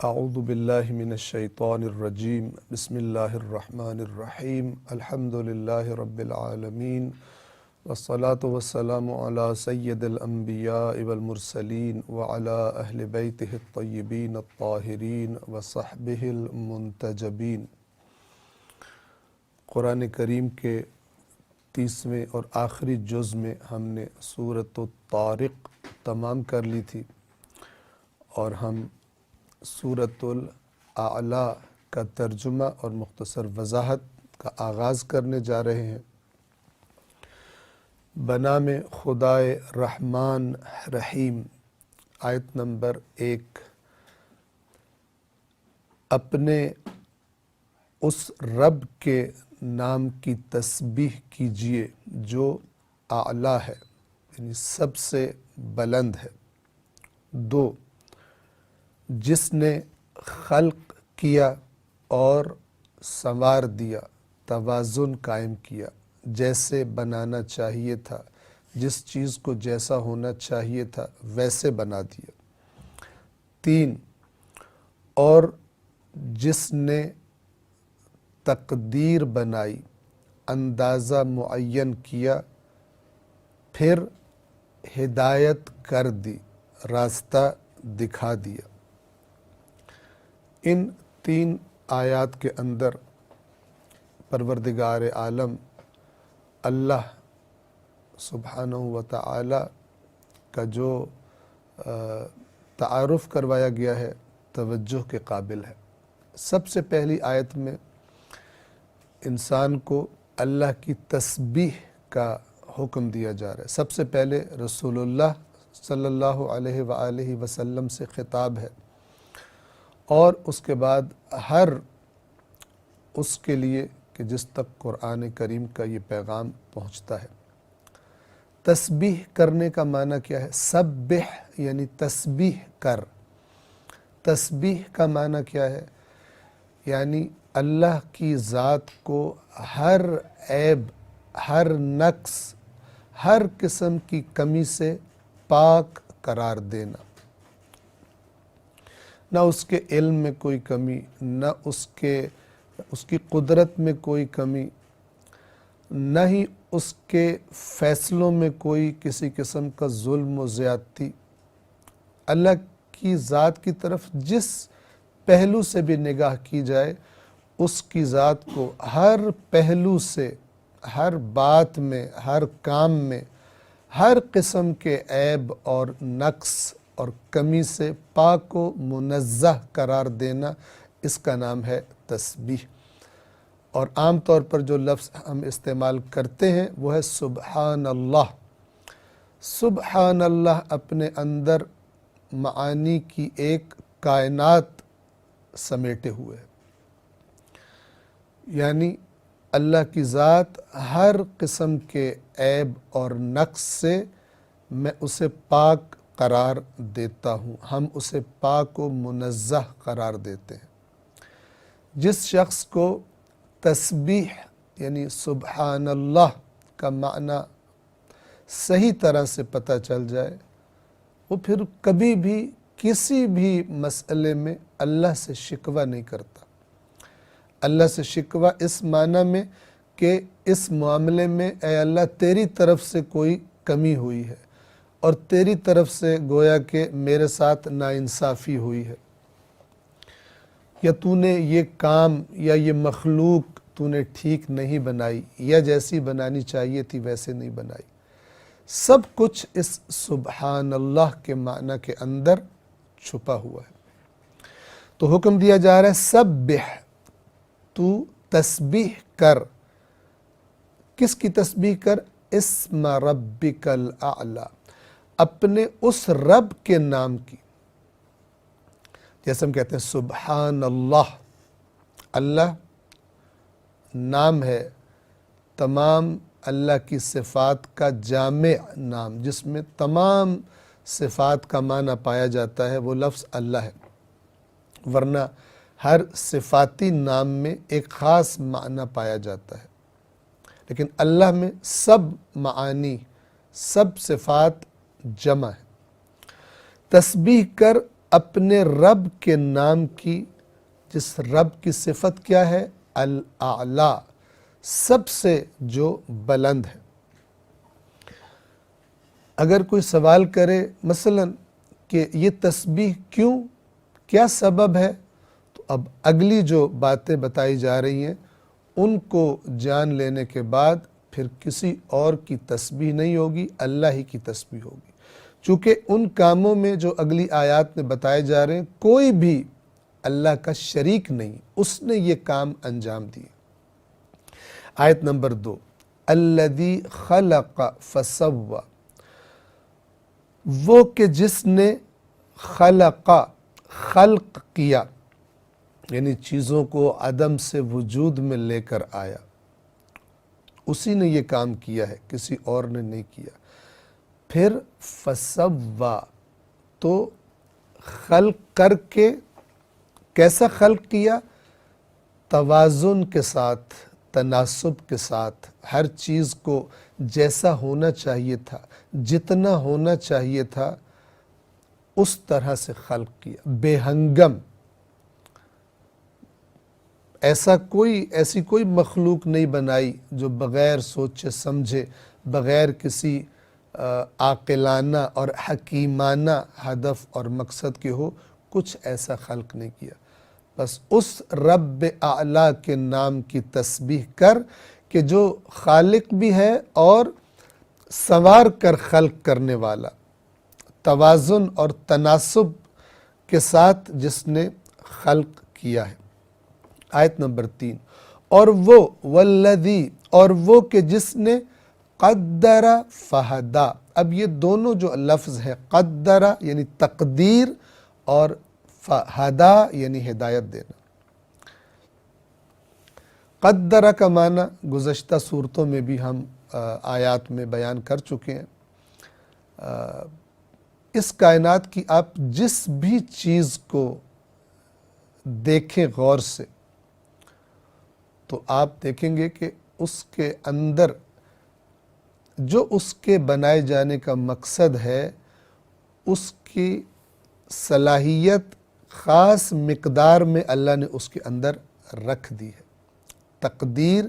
اعوذ باللہ من الشیطان الرجیم بسم اللہ الرحمن الرحیم الحمد للہ رب العالمین والصلاة والسلام علی سید الانبیاء والمرسلین وعلی اہل بیتہ الطیبین الطاہرین وصحبہ المنتجبین۔ قرآن کریم کے 30ویں اور آخری جز میں ہم نے سورۃ الطارق تمام کر لی تھی اور ہم سورۃ الاعلیٰ کا ترجمہ اور مختصر وضاحت کا آغاز کرنے جا رہے ہیں۔ بنام خدائے رحمان رحیم، آیت نمبر 1۔ اپنے اس رب کے نام کی تسبیح کیجئے جو اعلیٰ ہے، یعنی سب سے بلند ہے۔ 2، جس نے خلق کیا اور سنوار دیا، توازن قائم کیا، جیسے بنانا چاہیے تھا، جس چیز کو جیسا ہونا چاہیے تھا ویسے بنا دیا۔ 3، اور جس نے تقدیر بنائی، اندازہ معین کیا، پھر ہدایت کر دی، راستہ دکھا دیا۔ ان 3 آیات کے اندر پروردگار عالم اللہ سبحانہ و تعالی کا جو تعارف کروایا گیا ہے توجہ کے قابل ہے۔ سب سے پہلی آیت میں انسان کو اللہ کی تسبیح کا حکم دیا جا رہا ہے۔ سب سے پہلے رسول اللہ صلی اللہ علیہ وآلہ وسلم سے خطاب ہے، اور اس کے بعد ہر اس کے لیے کہ جس تک قرآن کریم کا یہ پیغام پہنچتا ہے۔ تسبیح کرنے کا معنی کیا ہے؟ سبح یعنی تسبیح کر۔ تسبیح کا معنی کیا ہے؟ یعنی اللہ کی ذات کو ہر عیب، ہر نقص، ہر قسم کی کمی سے پاک قرار دینا۔ نہ اس کے علم میں کوئی کمی، نہ اس کی قدرت میں کوئی کمی، نہ ہی اس کے فیصلوں میں کوئی کسی قسم کا ظلم و زیادتی۔ اللہ کی ذات کی طرف جس پہلو سے بھی نگاہ کی جائے، اس کی ذات کو ہر پہلو سے، ہر بات میں، ہر کام میں، ہر قسم کے عیب اور نقص اور کمی سے پاک و منزہ قرار دینا، اس کا نام ہے تسبیح۔ اور عام طور پر جو لفظ ہم استعمال کرتے ہیں وہ ہے سبحان اللہ۔ سبحان اللہ اپنے اندر معانی کی ایک کائنات سمیٹے ہوئے ہے، یعنی اللہ کی ذات ہر قسم کے عیب اور نقص سے میں اسے پاک قرار دیتا ہوں، ہم اسے پاک و منزہ قرار دیتے ہیں۔ جس شخص کو تسبیح یعنی سبحان اللہ کا معنی صحیح طرح سے پتہ چل جائے، وہ پھر کبھی بھی کسی بھی مسئلے میں اللہ سے شکوہ نہیں کرتا۔ اللہ سے شکوہ اس معنی میں کہ اس معاملے میں اے اللہ تیری طرف سے کوئی کمی ہوئی ہے، اور تیری طرف سے گویا کہ میرے ساتھ ناانصافی ہوئی ہے، یا تو نے یہ کام یا یہ مخلوق تو نے ٹھیک نہیں بنائی، یا جیسی بنانی چاہیے تھی ویسے نہیں بنائی۔ سب کچھ اس سبحان اللہ کے معنی کے اندر چھپا ہوا ہے۔ تو حکم دیا جا رہا ہے سبح، تو تسبیح کر۔ کس کی تسبیح کر؟ اسم ربک الاعلی، اپنے اس رب کے نام کی۔ جیسے ہم کہتے ہیں سبحان اللہ، اللہ نام ہے، تمام اللہ کی صفات کا جامع نام، جس میں تمام صفات کا معنی پایا جاتا ہے، وہ لفظ اللہ ہے۔ ورنہ ہر صفاتی نام میں ایک خاص معنی پایا جاتا ہے، لیکن اللہ میں سب معانی، سب صفات جمع ہے۔ تسبیح کر اپنے رب کے نام کی، جس رب کی صفت کیا ہے؟ الاعلی، سب سے جو بلند ہے۔ اگر کوئی سوال کرے مثلا کہ یہ تسبیح کیوں، کیا سبب ہے، تو اب اگلی جو باتیں بتائی جا رہی ہیں ان کو جان لینے کے بعد پھر کسی اور کی تسبیح نہیں ہوگی، اللہ ہی کی تسبیح ہوگی، چونکہ ان کاموں میں جو اگلی آیات میں بتائے جا رہے ہیں کوئی بھی اللہ کا شریک نہیں، اس نے یہ کام انجام دیے۔ آیت نمبر 2، الذی خلق فسوی، وہ کہ جس نے خلق کیا، یعنی چیزوں کو عدم سے وجود میں لے کر آیا، اسی نے یہ کام کیا ہے، کسی اور نے نہیں کیا۔ پھر فسوی، تو خلق کر کے کیسا خلق کیا؟ توازن کے ساتھ، تناسب کے ساتھ، ہر چیز کو جیسا ہونا چاہیے تھا، جتنا ہونا چاہیے تھا اس طرح سے خلق کیا، بے ہنگم۔ ایسی کوئی مخلوق نہیں بنائی جو بغیر سوچے سمجھے، بغیر کسی عاقلانہ اور حکیمانہ ہدف اور مقصد کے ہو، کچھ ایسا خلق نہیں کیا۔ بس اس رب اعلیٰ کے نام کی تسبیح کر کہ جو خالق بھی ہے اور سنوار کر خلق کرنے والا، توازن اور تناسب کے ساتھ جس نے خلق کیا ہے۔ آیت نمبر 3، اور وہ والذی، اور وہ کہ جس نے قدر فہدا۔ اب یہ دونوں جو لفظ ہے، قدر یعنی تقدیر اور فہدا یعنی ہدایت دینا۔ قدر کا معنی گزشتہ صورتوں میں بھی ہم آیات میں بیان کر چکے ہیں۔ اس کائنات کی آپ جس بھی چیز کو دیکھیں غور سے تو آپ دیکھیں گے کہ اس کے اندر جو اس کے بنائے جانے کا مقصد ہے، اس کی صلاحیت خاص مقدار میں اللہ نے اس کے اندر رکھ دی ہے۔ تقدیر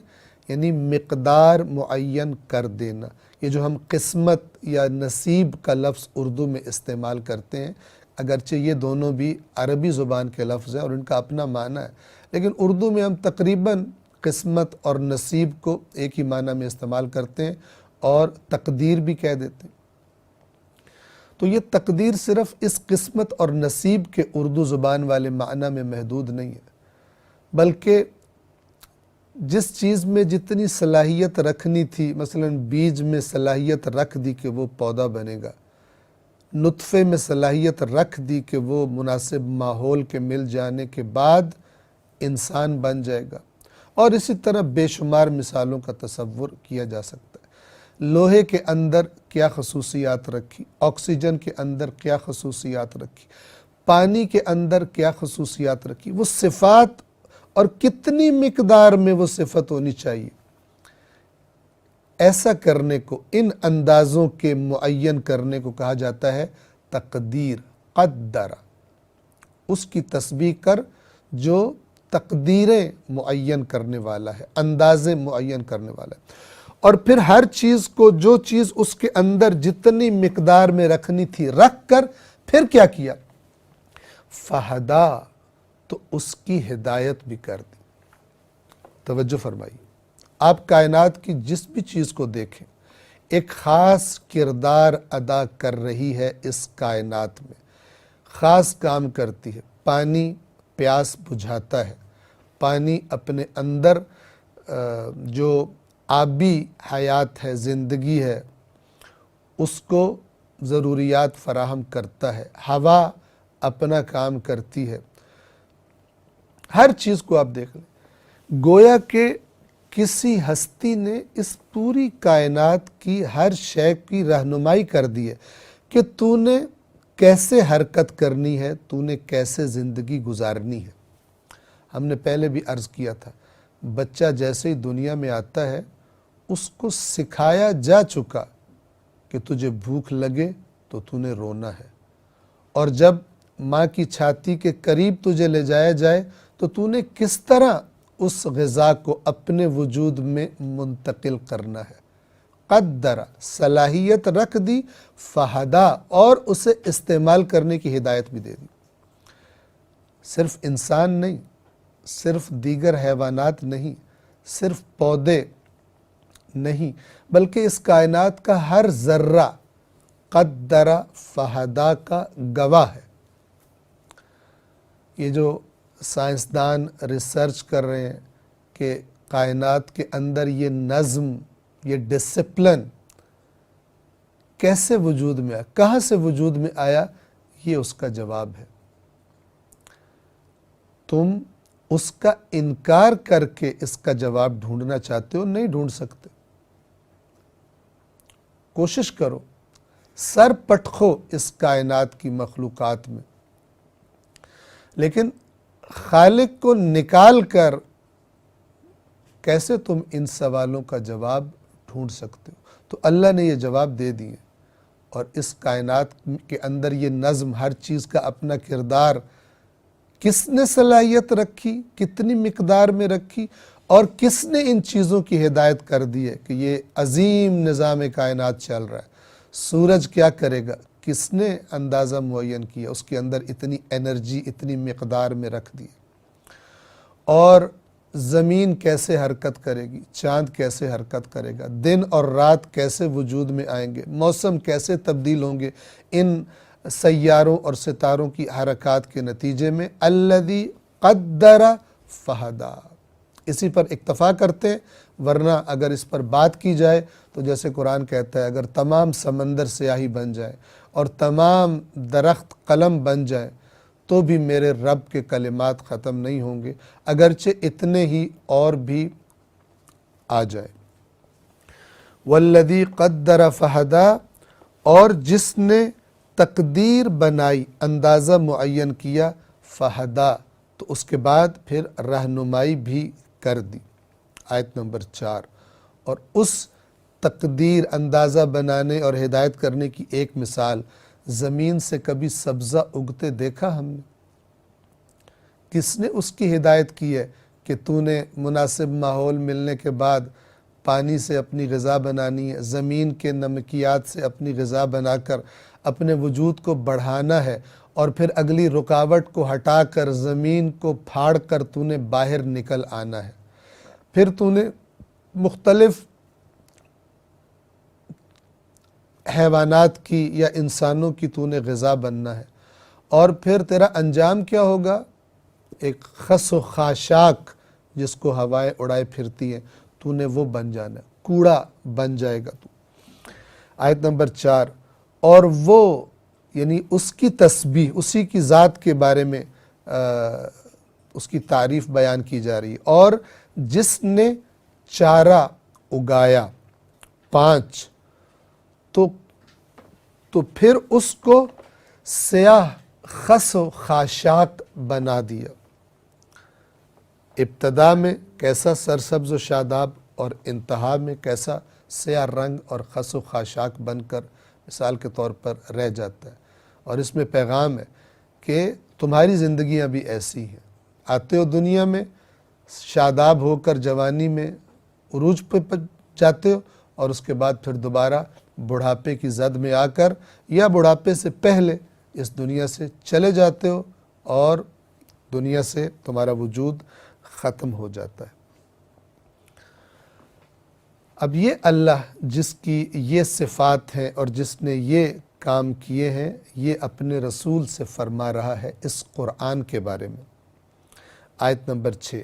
یعنی مقدار معین کر دینا۔ یہ جو ہم قسمت یا نصیب کا لفظ اردو میں استعمال کرتے ہیں، اگرچہ یہ دونوں بھی عربی زبان کے لفظ ہیں اور ان کا اپنا معنی ہے، لیکن اردو میں ہم تقریباً قسمت اور نصیب کو ایک ہی معنی میں استعمال کرتے ہیں اور تقدیر بھی کہہ دیتے ہیں۔ تو یہ تقدیر صرف اس قسمت اور نصیب کے اردو زبان والے معنی میں محدود نہیں ہے، بلکہ جس چیز میں جتنی صلاحیت رکھنی تھی، مثلا بیج میں صلاحیت رکھ دی کہ وہ پودا بنے گا، نطفے میں صلاحیت رکھ دی کہ وہ مناسب ماحول کے مل جانے کے بعد انسان بن جائے گا، اور اسی طرح بے شمار مثالوں کا تصور کیا جا سکتا ہے۔ لوہے کے اندر کیا خصوصیات رکھی، آکسیجن کے اندر کیا خصوصیات رکھی، پانی کے اندر کیا خصوصیات رکھی، وہ صفات اور کتنی مقدار میں وہ صفت ہونی چاہیے، ایسا کرنے کو، ان اندازوں کے معین کرنے کو کہا جاتا ہے تقدیر۔ قدر، اس کی تسبیح کر جو تقدیریں معین کرنے والا ہے، اندازے معین کرنے والا ہے، اور پھر ہر چیز کو جو چیز اس کے اندر جتنی مقدار میں رکھنی تھی رکھ کر پھر کیا کیا؟ فہدا، تو اس کی ہدایت بھی کر دی۔ توجہ فرمائی، آپ کائنات کی جس بھی چیز کو دیکھیں ایک خاص کردار ادا کر رہی ہے، اس کائنات میں خاص کام کرتی ہے۔ پانی پیاس بجھاتا ہے، پانی اپنے اندر جو آبی حیات ہے، زندگی ہے، اس کو ضروریات فراہم کرتا ہے۔ ہوا اپنا کام کرتی ہے، ہر چیز کو آپ دیکھ لیں۔ گویا کہ کسی ہستی نے اس پوری کائنات کی ہر شے کی رہنمائی کر دی ہے کہ تو نے کیسے حرکت کرنی ہے، تو نے کیسے زندگی گزارنی ہے۔ ہم نے پہلے بھی عرض کیا تھا، بچہ جیسے ہی دنیا میں آتا ہے اس کو سکھایا جا چکا کہ تجھے بھوک لگے تو تو نے رونا ہے، اور جب ماں کی چھاتی کے قریب تجھے لے جایا جائے تو تو نے کس طرح اس غذا کو اپنے وجود میں منتقل کرنا ہے۔ قدر، صلاحیت رکھ دی، فہدا، اور اسے استعمال کرنے کی ہدایت بھی دے دی۔ صرف انسان نہیں، صرف دیگر حیوانات نہیں، صرف پودے نہیں، بلکہ اس کائنات کا ہر ذرہ قدر فہدا کا گواہ ہے۔ یہ جو سائنسدان ریسرچ کر رہے ہیں کہ کائنات کے اندر یہ نظم، یہ ڈسپلن کیسے وجود میں آیا، کہاں سے وجود میں آیا، یہ اس کا جواب ہے۔ تم اس کا انکار کر کے اس کا جواب ڈھونڈنا چاہتے ہو، نہیں ڈھونڈ سکتے۔ کوشش کرو، سر پٹخو اس کائنات کی مخلوقات میں، لیکن خالق کو نکال کر کیسے تم ان سوالوں کا جواب ڈھونڈ سکتے ہو؟ تو اللہ نے یہ جواب دے دیے، اور اس کائنات کے اندر یہ نظم، ہر چیز کا اپنا کردار، کس نے صلاحیت رکھی، کتنی مقدار میں رکھی، اور کس نے ان چیزوں کی ہدایت کر دی ہے کہ یہ عظیم نظام کائنات چل رہا ہے۔ سورج کیا کرے گا، کس نے اندازہ معین کیا، اس کے اندر اتنی انرجی، اتنی مقدار میں رکھ دی، اور زمین کیسے حرکت کرے گی، چاند کیسے حرکت کرے گا، دن اور رات کیسے وجود میں آئیں گے، موسم کیسے تبدیل ہوں گے ان سیاروں اور ستاروں کی حرکات کے نتیجے میں۔ الذی قدر فہدا، اسی پر اکتفا کرتے ہیں، ورنہ اگر اس پر بات کی جائے تو جیسے قرآن کہتا ہے، اگر تمام سمندر سیاہی بن جائے اور تمام درخت قلم بن جائے تو بھی میرے رب کے کلمات ختم نہیں ہوں گے، اگرچہ اتنے ہی اور بھی آ جائیں۔ والذی قدر فہدا، اور جس نے تقدیر بنائی، اندازہ معین کیا، فہدا، تو اس کے بعد پھر رہنمائی بھی کر دی۔ آیت نمبر 4، اور اس تقدیر، اندازہ بنانے اور ہدایت کرنے کی ایک مثال، زمین سے کبھی سبزہ اگتے دیکھا ہم نے؟ کس نے اس کی ہدایت کی ہے کہ تو نے مناسب ماحول ملنے کے بعد پانی سے اپنی غذا بنانی ہے، زمین کے نمکیات سے اپنی غذا بنا کر اپنے وجود کو بڑھانا ہے، اور پھر اگلی رکاوٹ کو ہٹا کر زمین کو پھاڑ کر تو نے باہر نکل آنا ہے، پھر تو نے مختلف حیوانات کی یا انسانوں کی تو نے غذا بننا ہے، اور پھر تیرا انجام کیا ہوگا؟ ایک خس و خاشاک جس کو ہوائیں اڑائے پھرتی ہیں، تو نے وہ بن جانا ہے، کوڑا بن جائے گا تو۔ آیت نمبر 4، اور وہ یعنی اس کی تسبیح، اسی کی ذات کے بارے میں اس کی تعریف بیان کی جا رہی ہے، اور جس نے چارہ اگایا 5 تو پھر اس کو سیاہ خس و خاشاک بنا دیا۔ ابتدا میں کیسا سرسبز و شاداب، اور انتہا میں کیسا سیاہ رنگ اور خس و خاشاک بن کر مثال کے طور پر رہ جاتا ہے۔ اور اس میں پیغام ہے کہ تمہاری زندگیاں بھی ایسی ہیں، آتے ہو دنیا میں، شاداب ہو کر جوانی میں عروج پہ جاتے ہو، اور اس کے بعد پھر دوبارہ بڑھاپے کی زد میں آ کر یا بڑھاپے سے پہلے اس دنیا سے چلے جاتے ہو، اور دنیا سے تمہارا وجود ختم ہو جاتا ہے۔ اب یہ اللہ جس کی یہ صفات ہیں اور جس نے یہ کام کیے ہیں، یہ اپنے رسول سے فرما رہا ہے اس قرآن کے بارے میں۔ آیت نمبر 6،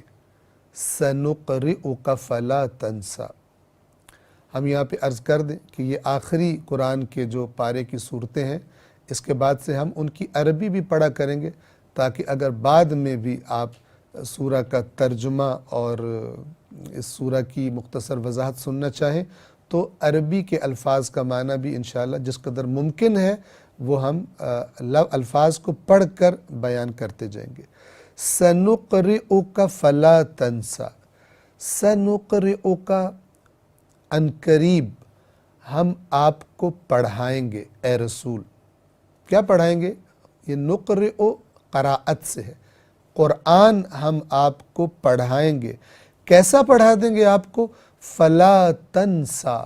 سَنُقْرِئُكَ فَلَا تَنْسَى۔ ہم یہاں پہ عرض کر دیں کہ یہ آخری قرآن کے جو پارے کی صورتیں ہیں، اس کے بعد سے ہم ان کی عربی بھی پڑھا کریں گے، تاکہ اگر بعد میں بھی آپ سورہ کا ترجمہ اور اس سورہ کی مختصر وضاحت سننا چاہیں تو عربی کے الفاظ کا معنی بھی انشاءاللہ جس قدر ممکن ہے وہ ہم الفاظ کو پڑھ کر بیان کرتے جائیں گے۔ سَنُقْرِئُكَ فَلَا تَنْسَى، سَنُقْرِئُكَ، عنقریب ہم آپ کو پڑھائیں گے اے رسول۔ کیا پڑھائیں گے؟ یہ نقرئ قراءت سے ہے، قرآن ہم آپ کو پڑھائیں گے۔ کیسا پڑھا دیں گے آپ کو؟ فلا تنسا،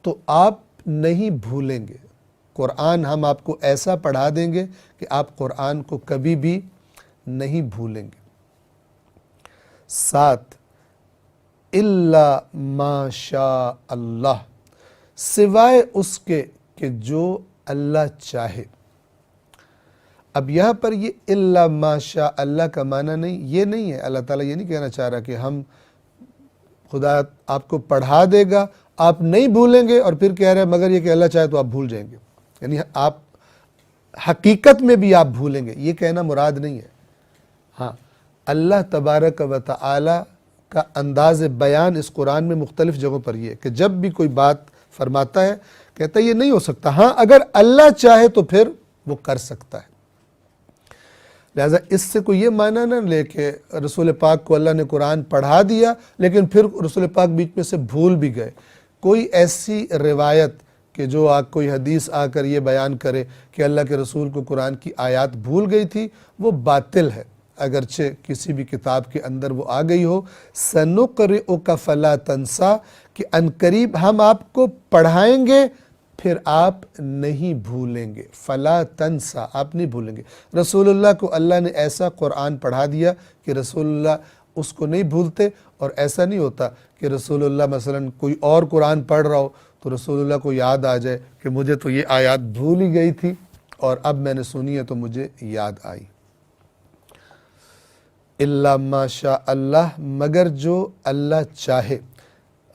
تو آپ نہیں بھولیں گے۔ قرآن ہم آپ کو ایسا پڑھا دیں گے کہ آپ قرآن کو کبھی بھی نہیں بھولیں گے۔ 7 الا ما شاء اللہ، سوائے اس کے کہ جو اللہ چاہے۔ اب یہاں پر یہ الا ما شاء اللہ کا معنی نہیں، یہ نہیں ہے، اللہ تعالیٰ یہ نہیں کہنا چاہ رہا کہ ہم خدا آپ کو پڑھا دے گا، آپ نہیں بھولیں گے، اور پھر کہہ رہے ہیں مگر یہ کہ اللہ چاہے تو آپ بھول جائیں گے، یعنی آپ حقیقت میں بھی آپ بھولیں گے، یہ کہنا مراد نہیں ہے۔ ہاں، اللہ تبارک و تعالی کا انداز بیان اس قرآن میں مختلف جگہوں پر یہ ہے کہ جب بھی کوئی بات فرماتا ہے کہتا ہے یہ نہیں ہو سکتا، ہاں اگر اللہ چاہے تو پھر وہ کر سکتا ہے۔ لہٰذا اس سے کوئی یہ معنی نہ لے کہ رسول پاک کو اللہ نے قرآن پڑھا دیا لیکن پھر رسول پاک بیچ میں سے بھول بھی گئے۔ کوئی ایسی روایت کہ جو کوئی حدیث آ کر یہ بیان کرے کہ اللہ کے رسول کو قرآن کی آیات بھول گئی تھی، وہ باطل ہے، اگرچہ کسی بھی کتاب کے اندر وہ آ گئی ہو۔ سنقرئک فلا تنسا، کہ عنقریب ہم آپ کو پڑھائیں گے پھر آپ نہیں بھولیں گے۔ فلا تنسا، آپ نہیں بھولیں گے۔ رسول اللہ کو اللہ نے ایسا قرآن پڑھا دیا کہ رسول اللہ اس کو نہیں بھولتے، اور ایسا نہیں ہوتا کہ رسول اللہ مثلا کوئی اور قرآن پڑھ رہا ہو تو رسول اللہ کو یاد آ جائے کہ مجھے تو یہ آیات بھول ہی گئی تھی اور اب میں نے سنی ہے تو مجھے یاد آئی۔ الا ما شاء اللہ، مگر جو اللہ چاہے۔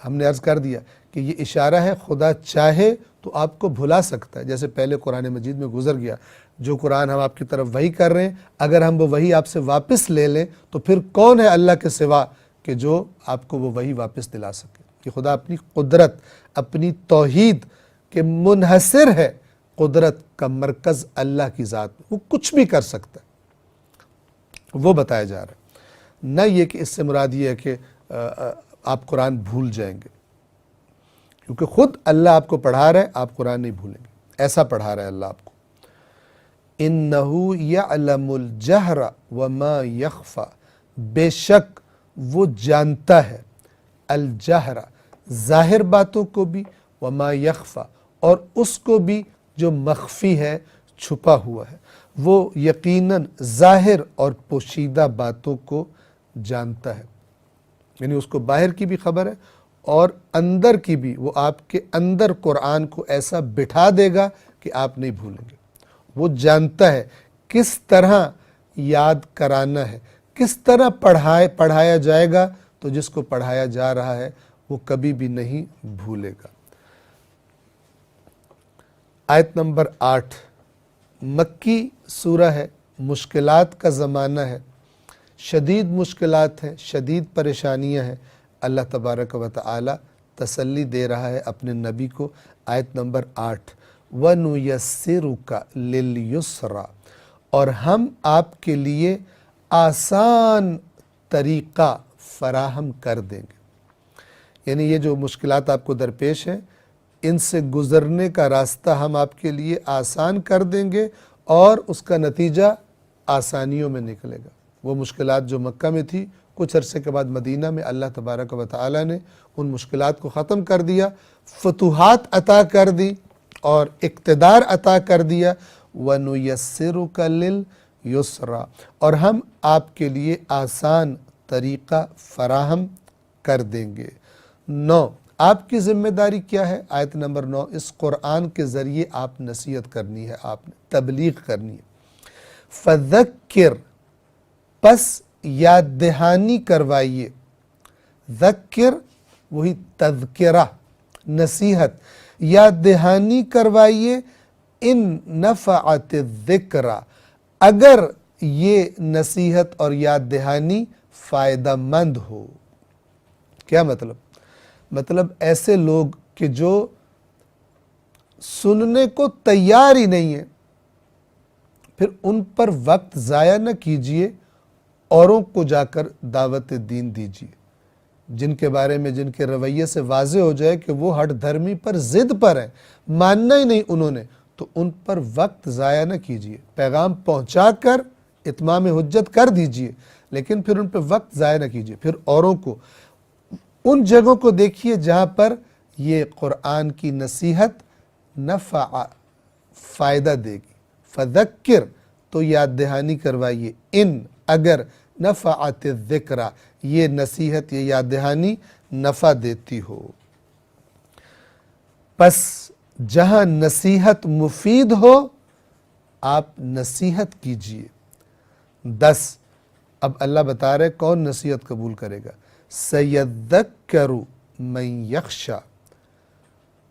ہم نے عرض کر دیا کہ یہ اشارہ ہے خدا چاہے تو آپ کو بھلا سکتا ہے، جیسے پہلے قرآن مجید میں گزر گیا، جو قرآن ہم آپ کی طرف وحی کر رہے ہیں اگر ہم وہ وحی آپ سے واپس لے لیں تو پھر کون ہے اللہ کے سوا کہ جو آپ کو وہ وحی واپس دلا سکے۔ کہ خدا اپنی قدرت، اپنی توحید کے منحصر ہے، قدرت کا مرکز اللہ کی ذات میں، وہ کچھ بھی کر سکتا ہے، وہ بتایا جا رہا ہے۔ نہ یہ کہ اس سے مراد یہ ہے کہ آپ قرآن بھول جائیں گے، کیونکہ خود اللہ آپ کو پڑھا رہا ہے، آپ قرآن نہیں بھولیں گے، ایسا پڑھا رہا ہے اللہ آپ کو۔ اِنَّهُ يَعْلَمُ الْجَهْرَ وَمَا يَخْفَى، بے شک وہ جانتا ہے، الجہر ظاہر باتوں کو بھی، وما یخفیٰ اور اس کو بھی جو مخفی ہے، چھپا ہوا ہے، وہ یقیناً ظاہر اور پوشیدہ باتوں کو جانتا ہے، یعنی اس کو باہر کی بھی خبر ہے اور اندر کی بھی۔ وہ آپ کے اندر قرآن کو ایسا بٹھا دے گا کہ آپ نہیں بھولیں گے۔ وہ جانتا ہے کس طرح یاد کرانا ہے، کس طرح پڑھایا جائے گا، تو جس کو پڑھایا جا رہا ہے وہ کبھی بھی نہیں بھولے گا۔ آیت نمبر 8 مکی سورہ ہے، مشکلات کا زمانہ ہے، شدید مشکلات ہیں، شدید پریشانیاں ہیں۔ اللہ تبارک و تعالی تسلی دے رہا ہے اپنے نبی کو۔ آیت نمبر 8 وَنُيَسِّرُكَ لِلْيُسْرَى، اور ہم آپ کے لیے آسان طریقہ فراہم کر دیں گے، یعنی یہ جو مشکلات آپ کو درپیش ہیں ان سے گزرنے کا راستہ ہم آپ کے لیے آسان کر دیں گے، اور اس کا نتیجہ آسانیوں میں نکلے گا۔ وہ مشکلات جو مکہ میں تھی، کچھ عرصے کے بعد مدینہ میں اللہ تبارک و تعالی نے ان مشکلات کو ختم کر دیا، فتوحات عطا کر دی اور اقتدار عطا کر دیا۔ وَنُيَسِّرُكَ لِلْيُسْرَى، اور ہم آپ کے لیے آسان طریقہ فراہم کر دیں گے۔ 9 آپ کی ذمہ داری کیا ہے؟ آیت نمبر 9 اس قرآن کے ذریعے آپ نصیحت کرنی ہے، آپ نے تبلیغ کرنی ہے۔ فَذَكِّرْ، پس یاد دہانی کروائیے، ذکر وہی تذکرہ، نصیحت، یاد دہانی کروائیے، ان نفعت الذکر، اگر یہ نصیحت اور یاد دہانی فائدہ مند ہو۔ کیا مطلب ایسے لوگ کہ جو سننے کو تیار ہی نہیں ہیں، پھر ان پر وقت ضائع نہ کیجئے، اوروں کو جا کر دعوت دین دیجئے، جن کے بارے میں، جن کے رویے سے واضح ہو جائے کہ وہ ہٹ دھرمی پر ضد پر ہیں، ماننا ہی نہیں انہوں نے، تو ان پر وقت ضائع نہ کیجیے، پیغام پہنچا کر اتمام حجت کر دیجیے، لیکن پھر ان پہ وقت ضائع نہ کیجیے۔ پھر اوروں کو ان جگہوں کو دیکھیے جہاں پر یہ قرآن کی نصیحت نفع فائدہ دے گی، فذکر تو یاد دہانی کروائیے، ان اگر نفعت الذکرہ یہ نصیحت، یہ یاد دہانی نفع دیتی ہو۔ پس جہاں نصیحت مفید ہو آپ نصیحت کیجئے۔ 10 اب اللہ بتا رہے کون نصیحت قبول کرے گا، سیذکر من یخشی،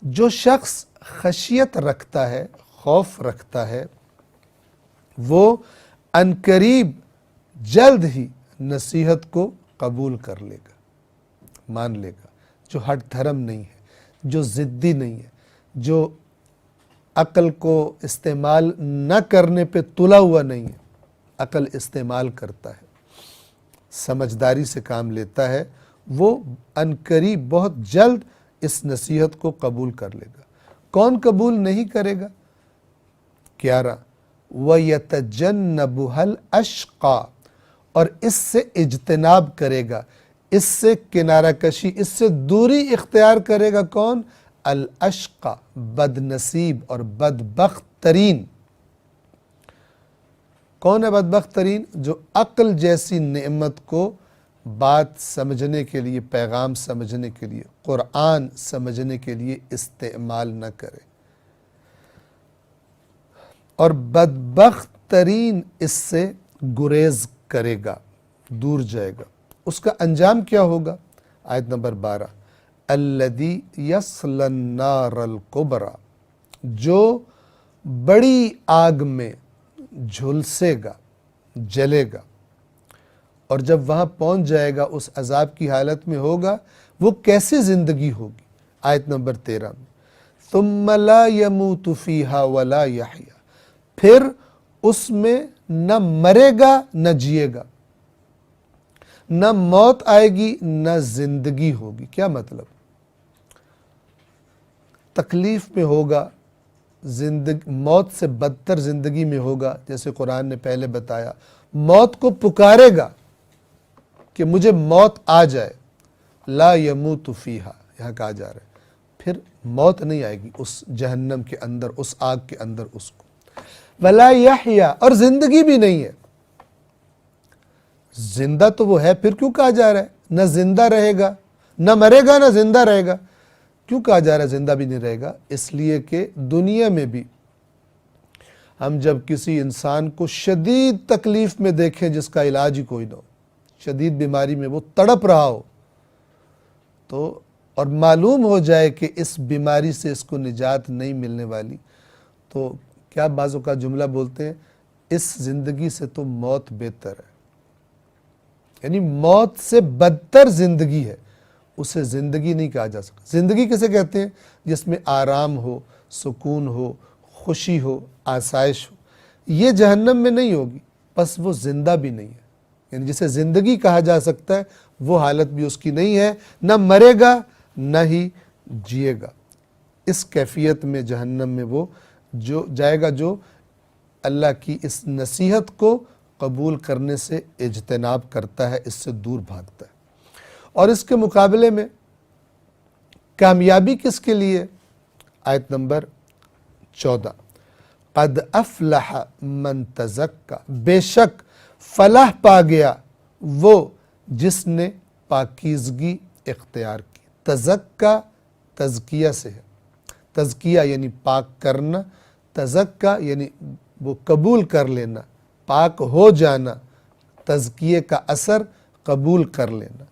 جو شخص خشیت رکھتا ہے، خوف رکھتا ہے، وہ عنقریب جلد ہی نصیحت کو قبول کر لے گا، مان لے گا۔ جو ہٹ دھرم نہیں ہے، جو ضدی نہیں ہے، جو عقل کو استعمال نہ کرنے پہ تلا ہوا نہیں ہے، عقل استعمال کرتا ہے، سمجھداری سے کام لیتا ہے، وہ عنقریب بہت جلد اس نصیحت کو قبول کر لے گا۔ کون قبول نہیں کرے گا؟ 11 وَيَتَجَنَّبُهَا الْأَشْقَى، اور اس سے اجتناب کرے گا، اس سے کنارہ کشی، اس سے دوری اختیار کرے گا کون؟ الاشقى، بد نصیب اور بدبخت ترین۔ کون ہے بدبخت ترین؟ جو عقل جیسی نعمت کو بات سمجھنے کے لیے، پیغام سمجھنے کے لیے، قرآن سمجھنے کے لیے استعمال نہ کرے، اور بدبخت ترین اس سے گریز کرے گا، دور جائے گا۔ اس کا انجام کیا ہوگا؟ آیت نمبر 12 الذی یصلی النار الکبریٰ، جو بڑی آگ میں جھلسے گا، جلے گا، اور جب وہاں پہنچ جائے گا اس عذاب کی حالت میں ہوگا، وہ کیسی زندگی ہوگی؟ آیت نمبر 13 میں ثم لا یموت فیہا ولا یحیا، پھر اس میں نہ مرے گا نہ جیے گا، نہ موت آئے گی نہ زندگی ہوگی۔ کیا مطلب؟ تکلیف میں ہوگا، موت سے بدتر زندگی میں ہوگا، جیسے قرآن نے پہلے بتایا، موت کو پکارے گا کہ مجھے موت آ جائے، لا یموت فیہا یہاں کہا جا رہا ہے، پھر موت نہیں آئے گی اس جہنم کے اندر، اس آگ کے اندر اس کو، ولا یحیا، اور زندگی بھی نہیں ہے۔ زندہ تو وہ ہے، پھر کیوں کہا جا رہا ہے نہ زندہ رہے گا، نہ مرے گا نہ زندہ رہے گا؟ کیوں کہا جا رہا ہے زندہ بھی نہیں رہے گا؟ اس لیے کہ دنیا میں بھی ہم جب کسی انسان کو شدید تکلیف میں دیکھیں جس کا علاج ہی کوئی نہ ہو، شدید بیماری میں وہ تڑپ رہا ہو، تو اور معلوم ہو جائے کہ اس بیماری سے اس کو نجات نہیں ملنے والی، تو کیا بعضوں کا جملہ بولتے ہیں، اس زندگی سے تو موت بہتر ہے، یعنی موت سے بدتر زندگی ہے، اسے زندگی نہیں کہا جا سکتا۔ زندگی کسے کہتے ہیں؟ جس میں آرام ہو، سکون ہو، خوشی ہو، آسائش ہو، یہ جہنم میں نہیں ہوگی، بس وہ زندہ بھی نہیں ہے، یعنی جسے زندگی کہا جا سکتا ہے وہ حالت بھی اس کی نہیں ہے، نہ مرے گا نہ ہی جیے گا۔ اس کیفیت میں جہنم میں وہ جو جائے گا جو اللہ کی اس نصیحت کو قبول کرنے سے اجتناب کرتا ہے، اس سے دور بھاگتا ہے۔ اور اس کے مقابلے میں کامیابی کس کے لیے؟ آیت نمبر 14 قد افلح من تزکا، بے شک فلاح پا گیا وہ جس نے پاکیزگی اختیار کی۔ تزکا تزکیہ سے ہے، تزکیہ یعنی پاک کرنا، تزکا یعنی وہ قبول کر لینا، پاک ہو جانا، تزکیے کا اثر قبول کر لینا۔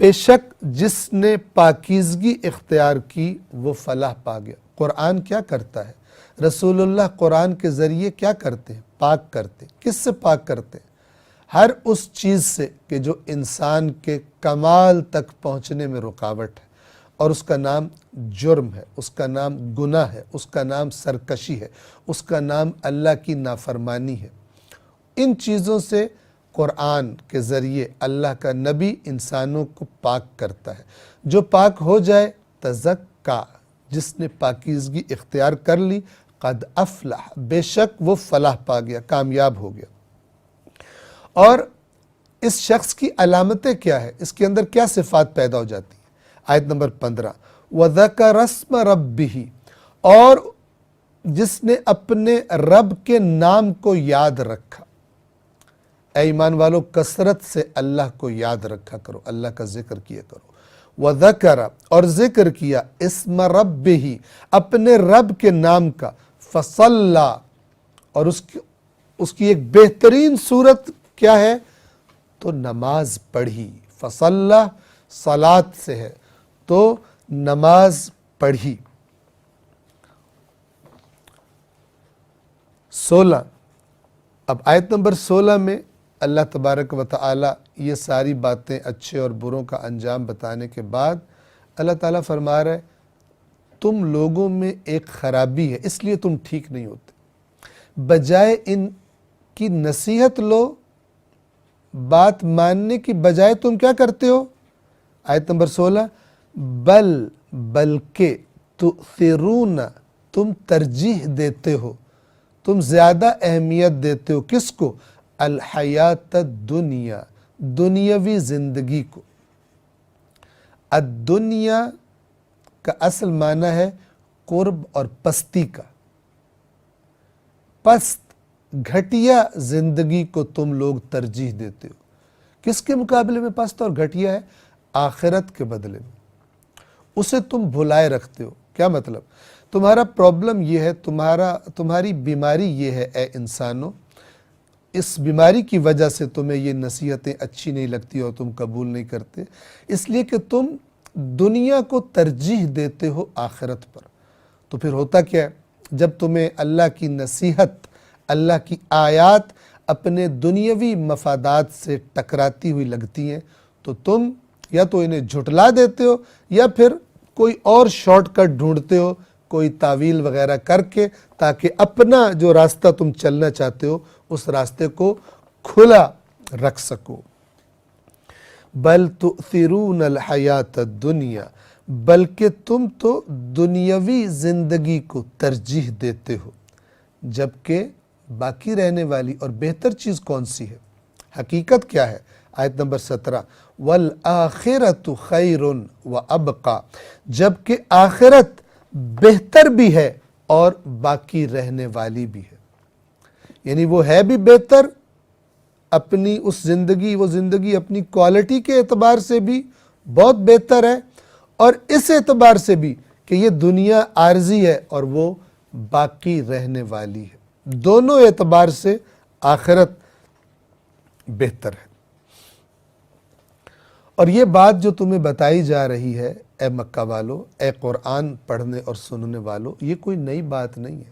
بے شک جس نے پاکیزگی اختیار کی وہ فلاح پا گیا۔ قرآن کیا کرتا ہے؟ رسول اللہ قرآن کے ذریعے کیا کرتے ہیں؟ پاک کرتے ہیں۔ کس سے پاک کرتے ہیں؟ ہر اس چیز سے کہ جو انسان کے کمال تک پہنچنے میں رکاوٹ ہے، اور اس کا نام جرم ہے، اس کا نام گناہ ہے، اس کا نام سرکشی ہے، اس کا نام اللہ کی نافرمانی ہے۔ ان چیزوں سے قرآن کے ذریعے اللہ کا نبی انسانوں کو پاک کرتا ہے۔ جو پاک ہو جائے، تزکا، جس نے پاکیزگی اختیار کر لی، قد افلح، بے شک وہ فلاح پا گیا، کامیاب ہو گیا۔ اور اس شخص کی علامتیں کیا ہے، اس کے اندر کیا صفات پیدا ہو جاتی ہیں؟ آیت نمبر 15، وَذَكَرَ اسْمَ رَبِّهِ، اور جس نے اپنے رب کے نام کو یاد رکھا۔ اے ایمان والو، کثرت سے اللہ کو یاد رکھا کرو، اللہ کا ذکر کیا کرو۔ وَذَكَرَ، اور ذکر کیا، اسم ربہ، اپنے رب کے نام کا، فصلى، اور اس کی ایک بہترین صورت کیا ہے؟ تو نماز پڑھی۔ فصلى صلاۃ سے ہے، تو نماز پڑھی۔ 16، اب آیت نمبر 16 میں اللہ تبارک و تعالی یہ ساری باتیں اچھے اور بروں کا انجام بتانے کے بعد اللہ تعالیٰ فرما رہا ہے تم لوگوں میں ایک خرابی ہے، اس لیے تم ٹھیک نہیں ہوتے۔ بجائے ان کی نصیحت لو، بات ماننے کی بجائے تم کیا کرتے ہو؟ آیت نمبر 16، بلکہ تؤثرون، تم ترجیح دیتے ہو، تم زیادہ اہمیت دیتے ہو، کس کو؟ الحیات الدنیا، دنیاوی زندگی کو۔ الدنیا کا اصل معنی ہے قرب اور پستی کا۔ پست، گھٹیا زندگی کو تم لوگ ترجیح دیتے ہو۔ کس کے مقابلے میں پست اور گھٹیا ہے؟ آخرت کے بدلے میں۔ اسے تم بھلائے رکھتے ہو۔ کیا مطلب؟ تمہارا پرابلم یہ ہے، تمہاری بیماری یہ ہے اے انسانوں، اس بیماری کی وجہ سے تمہیں یہ نصیحتیں اچھی نہیں لگتی اور تم قبول نہیں کرتے، اس لیے کہ تم دنیا کو ترجیح دیتے ہو آخرت پر۔ تو پھر ہوتا کیا ہے؟ جب تمہیں اللہ کی نصیحت، اللہ کی آیات اپنے دنیاوی مفادات سے ٹکراتی ہوئی لگتی ہیں تو تم یا تو انہیں جھٹلا دیتے ہو یا پھر کوئی اور شارٹ کٹ ڈھونڈتے ہو، کوئی تعویل وغیرہ کر کے، تاکہ اپنا جو راستہ تم چلنا چاہتے ہو اس راستے کو کھلا رکھ سکو۔ بل تؤثرون الحیات الدنیا، بلکہ تم تو دنیاوی زندگی کو ترجیح دیتے ہو، جبکہ باقی رہنے والی اور بہتر چیز کون سی ہے؟ حقیقت کیا ہے؟ آیت نمبر 17، والآخرۃ خیر وابقی، جبکہ آخرت بہتر بھی ہے اور باقی رہنے والی بھی ہے۔ یعنی وہ ہے بھی بہتر، اپنی اس زندگی، وہ زندگی اپنی کوالٹی کے اعتبار سے بھی بہت بہتر ہے، اور اس اعتبار سے بھی کہ یہ دنیا عارضی ہے اور وہ باقی رہنے والی ہے۔ دونوں اعتبار سے آخرت بہتر ہے۔ اور یہ بات جو تمہیں بتائی جا رہی ہے اے مکہ والو، اے قرآن پڑھنے اور سننے والو، یہ کوئی نئی بات نہیں ہے،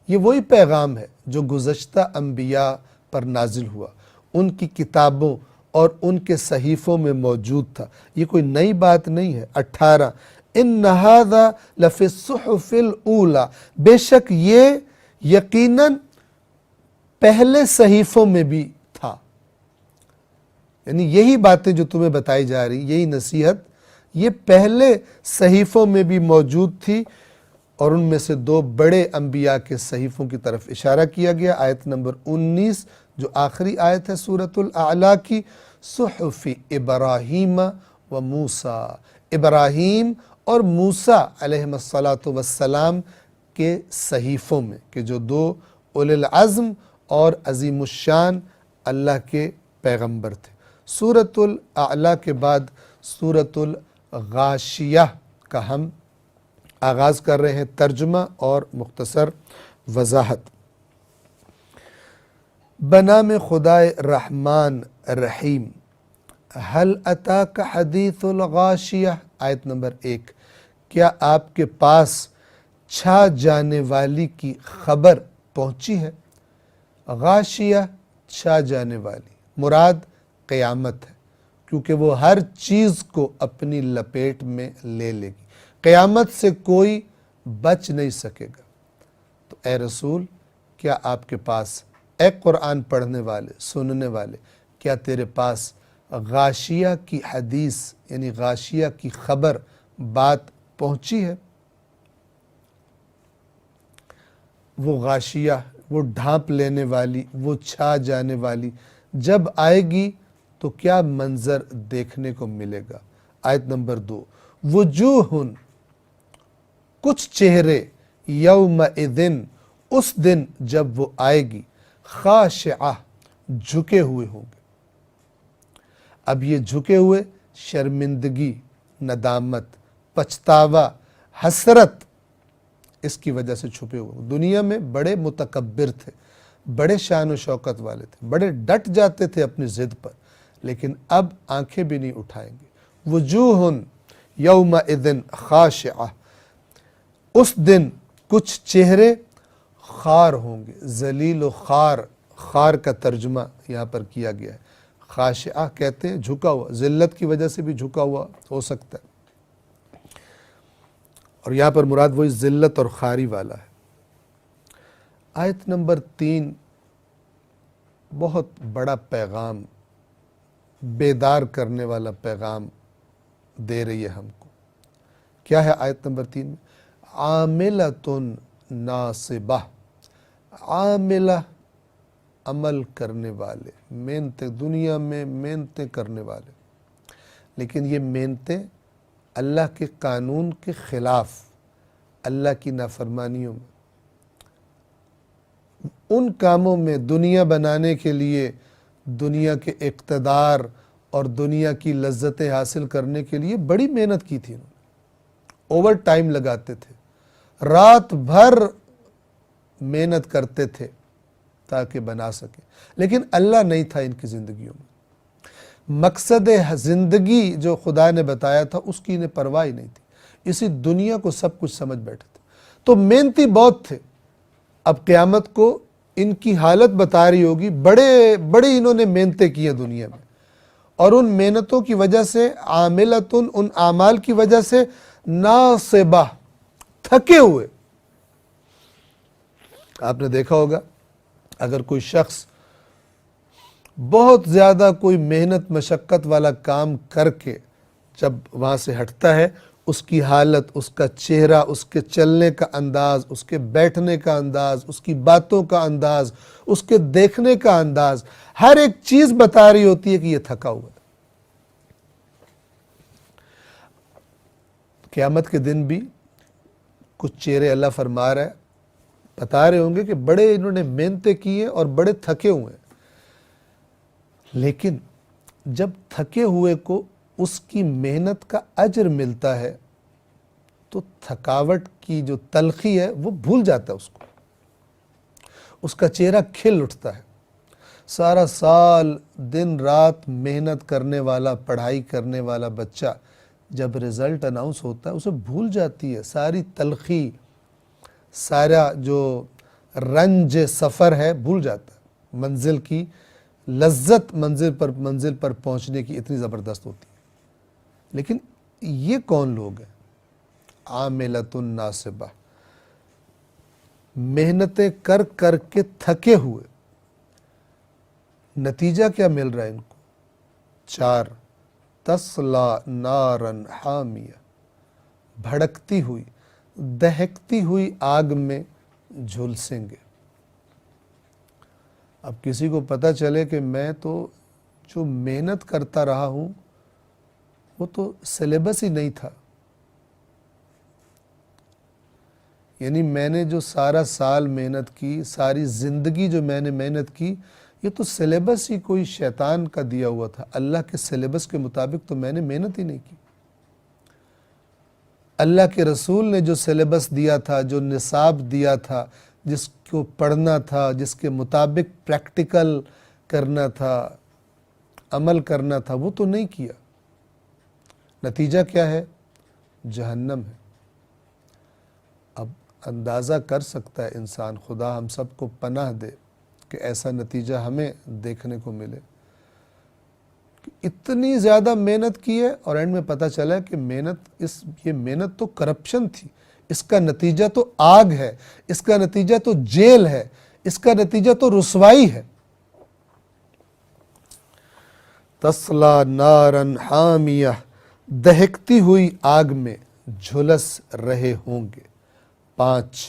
یہ وہی پیغام ہے جو گزشتہ انبیاء پر نازل ہوا، ان کی کتابوں اور ان کے صحیفوں میں موجود تھا، یہ کوئی نئی بات نہیں ہے۔ 18، ان ھذا لفی الصحف الاولی، بے شک یہ یقیناً پہلے صحیفوں میں بھی تھا۔ یعنی یہی باتیں جو تمہیں بتائی جا رہی، یہی نصیحت، یہ پہلے صحیفوں میں بھی موجود تھی، اور ان میں سے 2 بڑے انبیاء کے صحیفوں کی طرف اشارہ کیا گیا۔ آیت نمبر 19 جو آخری آیت ہے سورۃ الاعلیٰ کی، صحف ابراہیم و موسیٰ، ابراہیم اور موسیٰ علیہم السلام کے صحیفوں میں، کہ جو 2 اولی العزم اور عظیم الشان اللہ کے پیغمبر تھے۔ سورۃ الاعلیٰ کے بعد سورۃ الغاشیہ کا ہم آغاز کر رہے ہیں، ترجمہ اور مختصر وضاحت۔ بنام خدائے رحمان رحیم، هل اتاک حدیث الغاشیہ، آیت نمبر 1، کیا آپ کے پاس چھا جانے والی کی خبر پہنچی ہے؟ غاشیہ، چھا جانے والی، مراد قیامت ہے، کیونکہ وہ ہر چیز کو اپنی لپیٹ میں لے لے گی، قیامت سے کوئی بچ نہیں سکے گا۔ تو اے رسول، کیا آپ کے پاس، اے قرآن پڑھنے والے سننے والے، کیا تیرے پاس غاشیہ کی حدیث یعنی غاشیہ کی خبر، بات پہنچی ہے؟ وہ غاشیہ، وہ ڈھانپ لینے والی، وہ چھا جانے والی جب آئے گی تو کیا منظر دیکھنے کو ملے گا۔ آیت نمبر 2، وجوہن، کچھ چہرے، یومئذن، اس دن جب وہ آئے گی، خاشعہ، جھکے ہوئے ہوں گے۔ اب یہ جھکے ہوئے شرمندگی، ندامت، پچھتاوا، حسرت، اس کی وجہ سے چھپے ہوئے۔ دنیا میں بڑے متکبر تھے، بڑے شان و شوکت والے تھے، بڑے ڈٹ جاتے تھے اپنی ضد پر، لیکن اب آنکھیں بھی نہیں اٹھائیں گے۔ وجوہن یومئذن خاشعہ، اس دن کچھ چہرے خار ہوں گے، ذلیل و خار، خار کا ترجمہ یہاں پر کیا گیا ہے۔ خاشعہ کہتے ہیں جھکا ہوا، ذلت کی وجہ سے بھی جھکا ہوا ہو سکتا ہے، اور یہاں پر مراد وہی ذلت اور خاری والا ہے۔ آیت نمبر 3 بہت بڑا پیغام، بیدار کرنے والا پیغام دے رہی ہے ہم کو۔ کیا ہے آیت نمبر 3 میں؟ عاملۃ ناصبہ، عاملہ، عمل کرنے والے، محنتیں، دنیا میں محنتیں کرنے والے، لیکن یہ محنتیں اللہ کے قانون کے خلاف، اللہ کی نافرمانیوں میں، ان کاموں میں، دنیا بنانے کے لیے، دنیا کے اقتدار اور دنیا کی لذتیں حاصل کرنے کے لیے بڑی محنت کی تھی انہوں نے، اوور ٹائم لگاتے تھے، رات بھر محنت کرتے تھے تاکہ بنا سکیں، لیکن اللہ نہیں تھا ان کی زندگیوں میں۔ مقصد زندگی جو خدا نے بتایا تھا اس کی انہیں پرواہ ہی نہیں تھی، اسی دنیا کو سب کچھ سمجھ بیٹھے تھے۔ تو محنتی بہت تھے، اب قیامت کو ان کی حالت بتا رہی ہوگی، بڑے انہوں نے محنتیں کی ہیں دنیا میں، اور ان محنتوں کی وجہ سے، عاملتن، ان اعمال کی وجہ سے، ناصبہ، تھکے ہوئے۔ آپ نے دیکھا ہوگا اگر کوئی شخص بہت زیادہ کوئی محنت مشقت والا کام کر کے جب وہاں سے ہٹتا ہے، اس کی حالت، اس کا چہرہ، اس کے چلنے کا انداز، اس کے بیٹھنے کا انداز، اس کی باتوں کا انداز، اس کے دیکھنے کا انداز، ہر ایک چیز بتا رہی ہوتی ہے کہ یہ تھکا ہوا ہے۔ قیامت کے دن بھی کچھ چہرے اللہ فرما رہا ہے، بتا رہے ہوں گے کہ بڑے انہوں نے محنتیں کی ہیں اور بڑے تھکے ہوئے ہیں، لیکن جب تھکے ہوئے کو اس کی محنت کا اجر ملتا ہے تو تھکاوٹ کی جو تلخی ہے وہ بھول جاتا ہے اس کا چہرہ کھل اٹھتا ہے۔ سارا سال دن رات محنت کرنے والا، پڑھائی کرنے والا بچہ جب رزلٹ اناؤنس ہوتا ہے اسے بھول جاتی ہے ساری تلخی، سارا جو رنج سفر ہے بھول جاتا ہے۔ منزل کی لذت منزل پر پہنچنے کی اتنی زبردست ہوتی ہے، لیکن یہ کون لوگ ہیں؟ عاملۃ ناصبہ، محنتیں کر کر کے تھکے ہوئے، نتیجہ کیا مل رہا ہے ان کو؟ 4، تصلی نارا حامیہ، بھڑکتی ہوئی، دہکتی ہوئی آگ میں جھلسیں گے۔ اب کسی کو پتہ چلے کہ میں تو جو محنت کرتا رہا ہوں وہ تو سلیبس ہی نہیں تھا، یعنی میں نے جو سارا سال محنت کی، ساری زندگی جو میں نے محنت کی، یہ تو سلیبس ہی کوئی شیطان کا دیا ہوا تھا، اللہ کے سلیبس کے مطابق تو میں نے محنت ہی نہیں کی۔ اللہ کے رسول نے جو سلیبس دیا تھا، جو نصاب دیا تھا، جس کو پڑھنا تھا، جس کے مطابق پریکٹیکل کرنا تھا، عمل کرنا تھا، وہ تو نہیں کیا۔ نتیجہ کیا ہے؟ جہنم ہے۔ اب اندازہ کر سکتا ہے انسان، خدا ہم سب کو پناہ دے کہ ایسا نتیجہ ہمیں دیکھنے کو ملے کہ اتنی زیادہ محنت کی ہے اور اینڈ میں پتہ چلا کہ یہ محنت تو کرپشن تھی، اس کا نتیجہ تو آگ ہے، اس کا نتیجہ تو جیل ہے، اس کا نتیجہ تو رسوائی ہے۔ تصلی نارا حامیہ، دہکتی ہوئی آگ میں جھلس رہے ہوں گے۔ 5،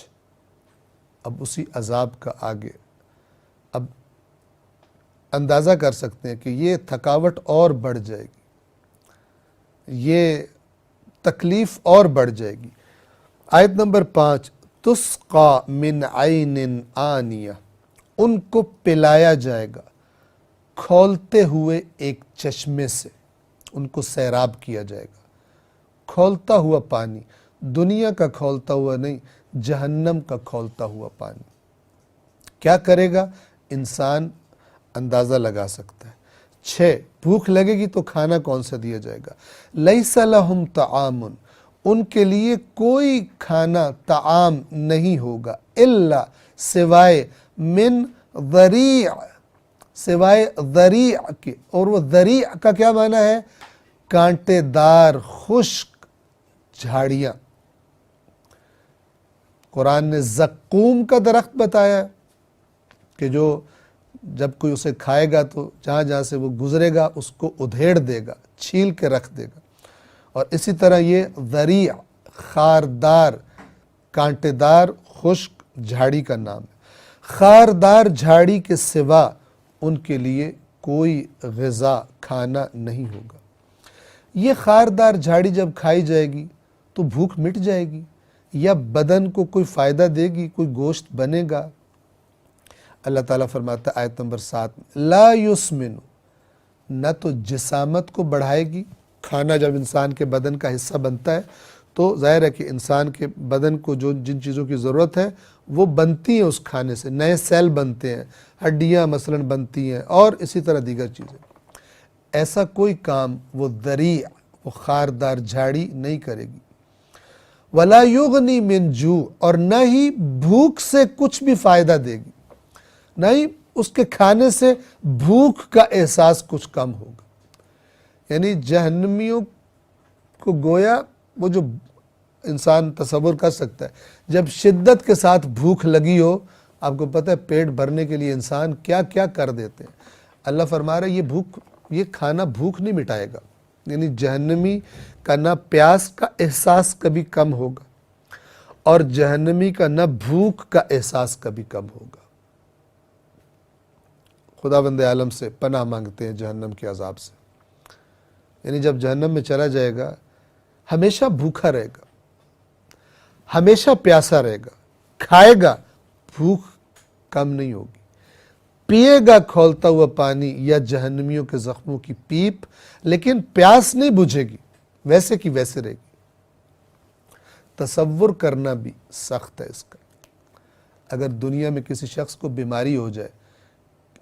اب اسی عذاب کا آگے اب اندازہ کر سکتے ہیں کہ یہ تھکاوٹ اور بڑھ جائے گی، یہ تکلیف اور بڑھ جائے گی۔ آیت نمبر 5، تسقا من عین آنیہ، ان کو پلایا جائے گا کھولتے ہوئے ایک چشمے سے، ان کو سیراب کیا جائے گا، کھولتا ہوا پانی، دنیا کا کھولتا ہوا نہیں، جہنم کا کھولتا ہوا پانی۔ کیا کرے گا انسان اندازہ لگا سکتا ہے۔ 6، بھوک لگے گی تو کھانا کون سا دیا جائے گا؟ لیس لہم طعام، ان کے لیے کوئی کھانا طعام نہیں ہوگا، الا سوائے من ضریع، سوائے ضریع کے، اور وہ ضریع کا کیا معنی ہے؟ کانٹے دار خشک جھاڑیاں۔ قرآن نے زقوم کا درخت بتایا کہ جو جب کوئی اسے کھائے گا تو جہاں جہاں سے وہ گزرے گا اس کو ادھیڑ دے گا، چھیل کے رکھ دے گا۔ اور اسی طرح یہ ذریع خاردار کانٹے دار خشک جھاڑی کا نام ہے۔ خاردار جھاڑی کے سوا ان کے لیے کوئی غذا کھانا نہیں ہوگا۔ یہ خاردار جھاڑی جب کھائی جائے گی تو بھوک مٹ جائے گی یا بدن کو کوئی فائدہ دے گی، کوئی گوشت بنے گا؟ اللہ تعالیٰ فرماتا ہے آیت نمبر 7 میں، لا یسمن، نہ تو جسامت کو بڑھائے گی۔ کھانا جب انسان کے بدن کا حصہ بنتا ہے تو ظاہر ہے کہ انسان کے بدن کو جن چیزوں کی ضرورت ہے وہ بنتی ہیں اس کھانے سے، نئے سیل بنتے ہیں، ہڈیاں مثلاً بنتی ہیں اور اسی طرح دیگر چیزیں۔ ایسا کوئی کام وہ ذریع، وہ خاردار جھاڑی نہیں کرے گی۔ ولا یغنی من جوع، اور نہ ہی بھوک سے کچھ بھی فائدہ دے گی، نہ ہی اس کے کھانے سے بھوک کا احساس کچھ کم ہوگا۔ یعنی جہنمیوں کو گویا وہ جو انسان تصور کر سکتا ہے، جب شدت کے ساتھ بھوک لگی ہو، آپ کو پتہ ہے پیٹ بھرنے کے لیے انسان کیا کیا کر دیتے ہیں۔ اللہ فرما رہا ہے یہ کھانا بھوک نہیں مٹائے گا، یعنی جہنمی کا نہ پیاس کا احساس کبھی کم ہوگا اور جہنمی کا نہ بھوک کا احساس کبھی کم ہوگا۔ خداوند عالم سے پناہ مانگتے ہیں جہنم کے عذاب سے۔ یعنی جب جہنم میں چلا جائے گا ہمیشہ بھوکا رہے گا، ہمیشہ پیاسا رہے گا، کھائے گا بھوک کم نہیں ہوگی، پیے گا کھولتا ہوا پانی یا جہنمیوں کے زخموں کی پیپ، لیکن پیاس نہیں بجھے گی، ویسے کی ویسے رہے گی۔ تصور کرنا بھی سخت ہے اس کا۔ اگر دنیا میں کسی شخص کو بیماری ہو جائے،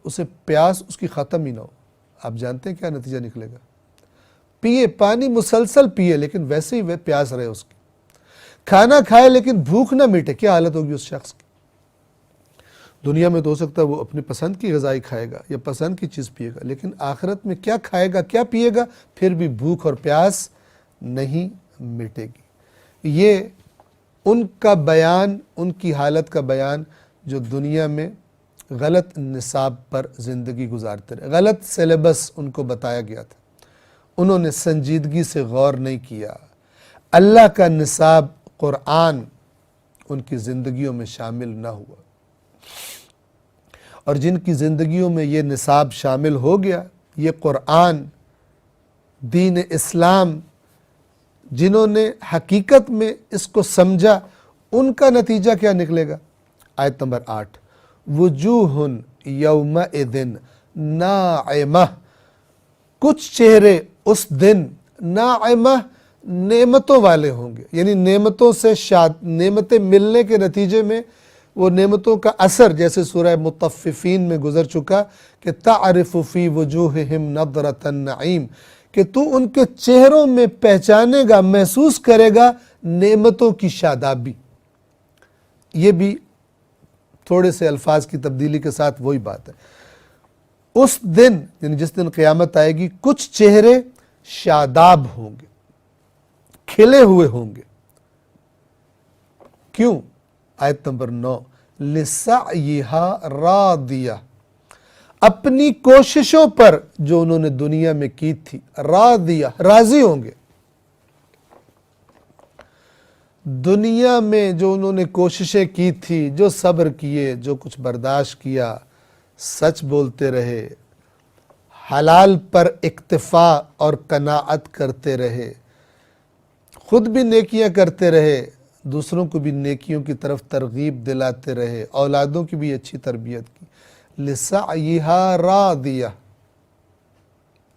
اسے پیاس اس کی ختم ہی نہ ہو، آپ جانتے ہیں کیا نتیجہ نکلے گا؟ پیے پانی مسلسل پیے لیکن ویسے ہی پیاس رہے اس کی، کھانا کھائے لیکن بھوک نہ مٹے، کیا حالت ہوگی اس شخص کی؟ دنیا میں تو ہو سکتا ہے وہ اپنی پسند کی غذائی کھائے گا یا پسند کی چیز پیے گا، لیکن آخرت میں کیا کھائے گا کیا پیے گا، پھر بھی بھوک اور پیاس نہیں مٹے گی۔ یہ ان کا بیان، ان کی حالت کا بیان جو دنیا میں غلط نصاب پر زندگی گزارتے رہے، غلط سلیبس ان کو بتایا گیا تھا، انہوں نے سنجیدگی سے غور نہیں کیا۔ اللہ کا نصاب قرآن ان کی زندگیوں میں شامل نہ ہوا، اور جن کی زندگیوں میں یہ نصاب شامل ہو گیا، یہ قرآن، دین اسلام، جنہوں نے حقیقت میں اس کو سمجھا، ان کا نتیجہ کیا نکلے گا؟ آیت نمبر 8، وجوہ یومئذ ناعمہ، کچھ چہرے اس دن ناعمہ، نعمتوں والے ہوں گے، یعنی نعمتوں سے نعمتیں ملنے کے نتیجے میں وہ نعمتوں کا اثر، جیسے سورہ مطففین میں گزر چکا کہ تعرف فی وجوہہم نضرۃ النعیم، کہ تو ان کے چہروں میں پہچانے گا، محسوس کرے گا نعمتوں کی شادابی۔ یہ بھی تھوڑے سے الفاظ کی تبدیلی کے ساتھ وہی بات ہے۔ اس دن یعنی جس دن قیامت آئے گی، کچھ چہرے شاداب ہوں گے، کھلے ہوئے ہوں گے۔ کیوں؟ آیت نمبر 9، لِسَعْيِهَا رَاضِيَةٌ، اپنی کوششوں پر جو انہوں نے دنیا میں کی تھی، راضیہ، راضی ہوں گے۔ دنیا میں جو انہوں نے کوششیں کی تھی، جو صبر کیے، جو کچھ برداشت کیا، سچ بولتے رہے، حلال پر اکتفا اور قناعت کرتے رہے، خود بھی نیکیاں کرتے رہے، دوسروں کو بھی نیکیوں کی طرف ترغیب دلاتے رہے، اولادوں کی بھی اچھی تربیت کی، لِسَعْيِهَا رَاضِيَةٌ،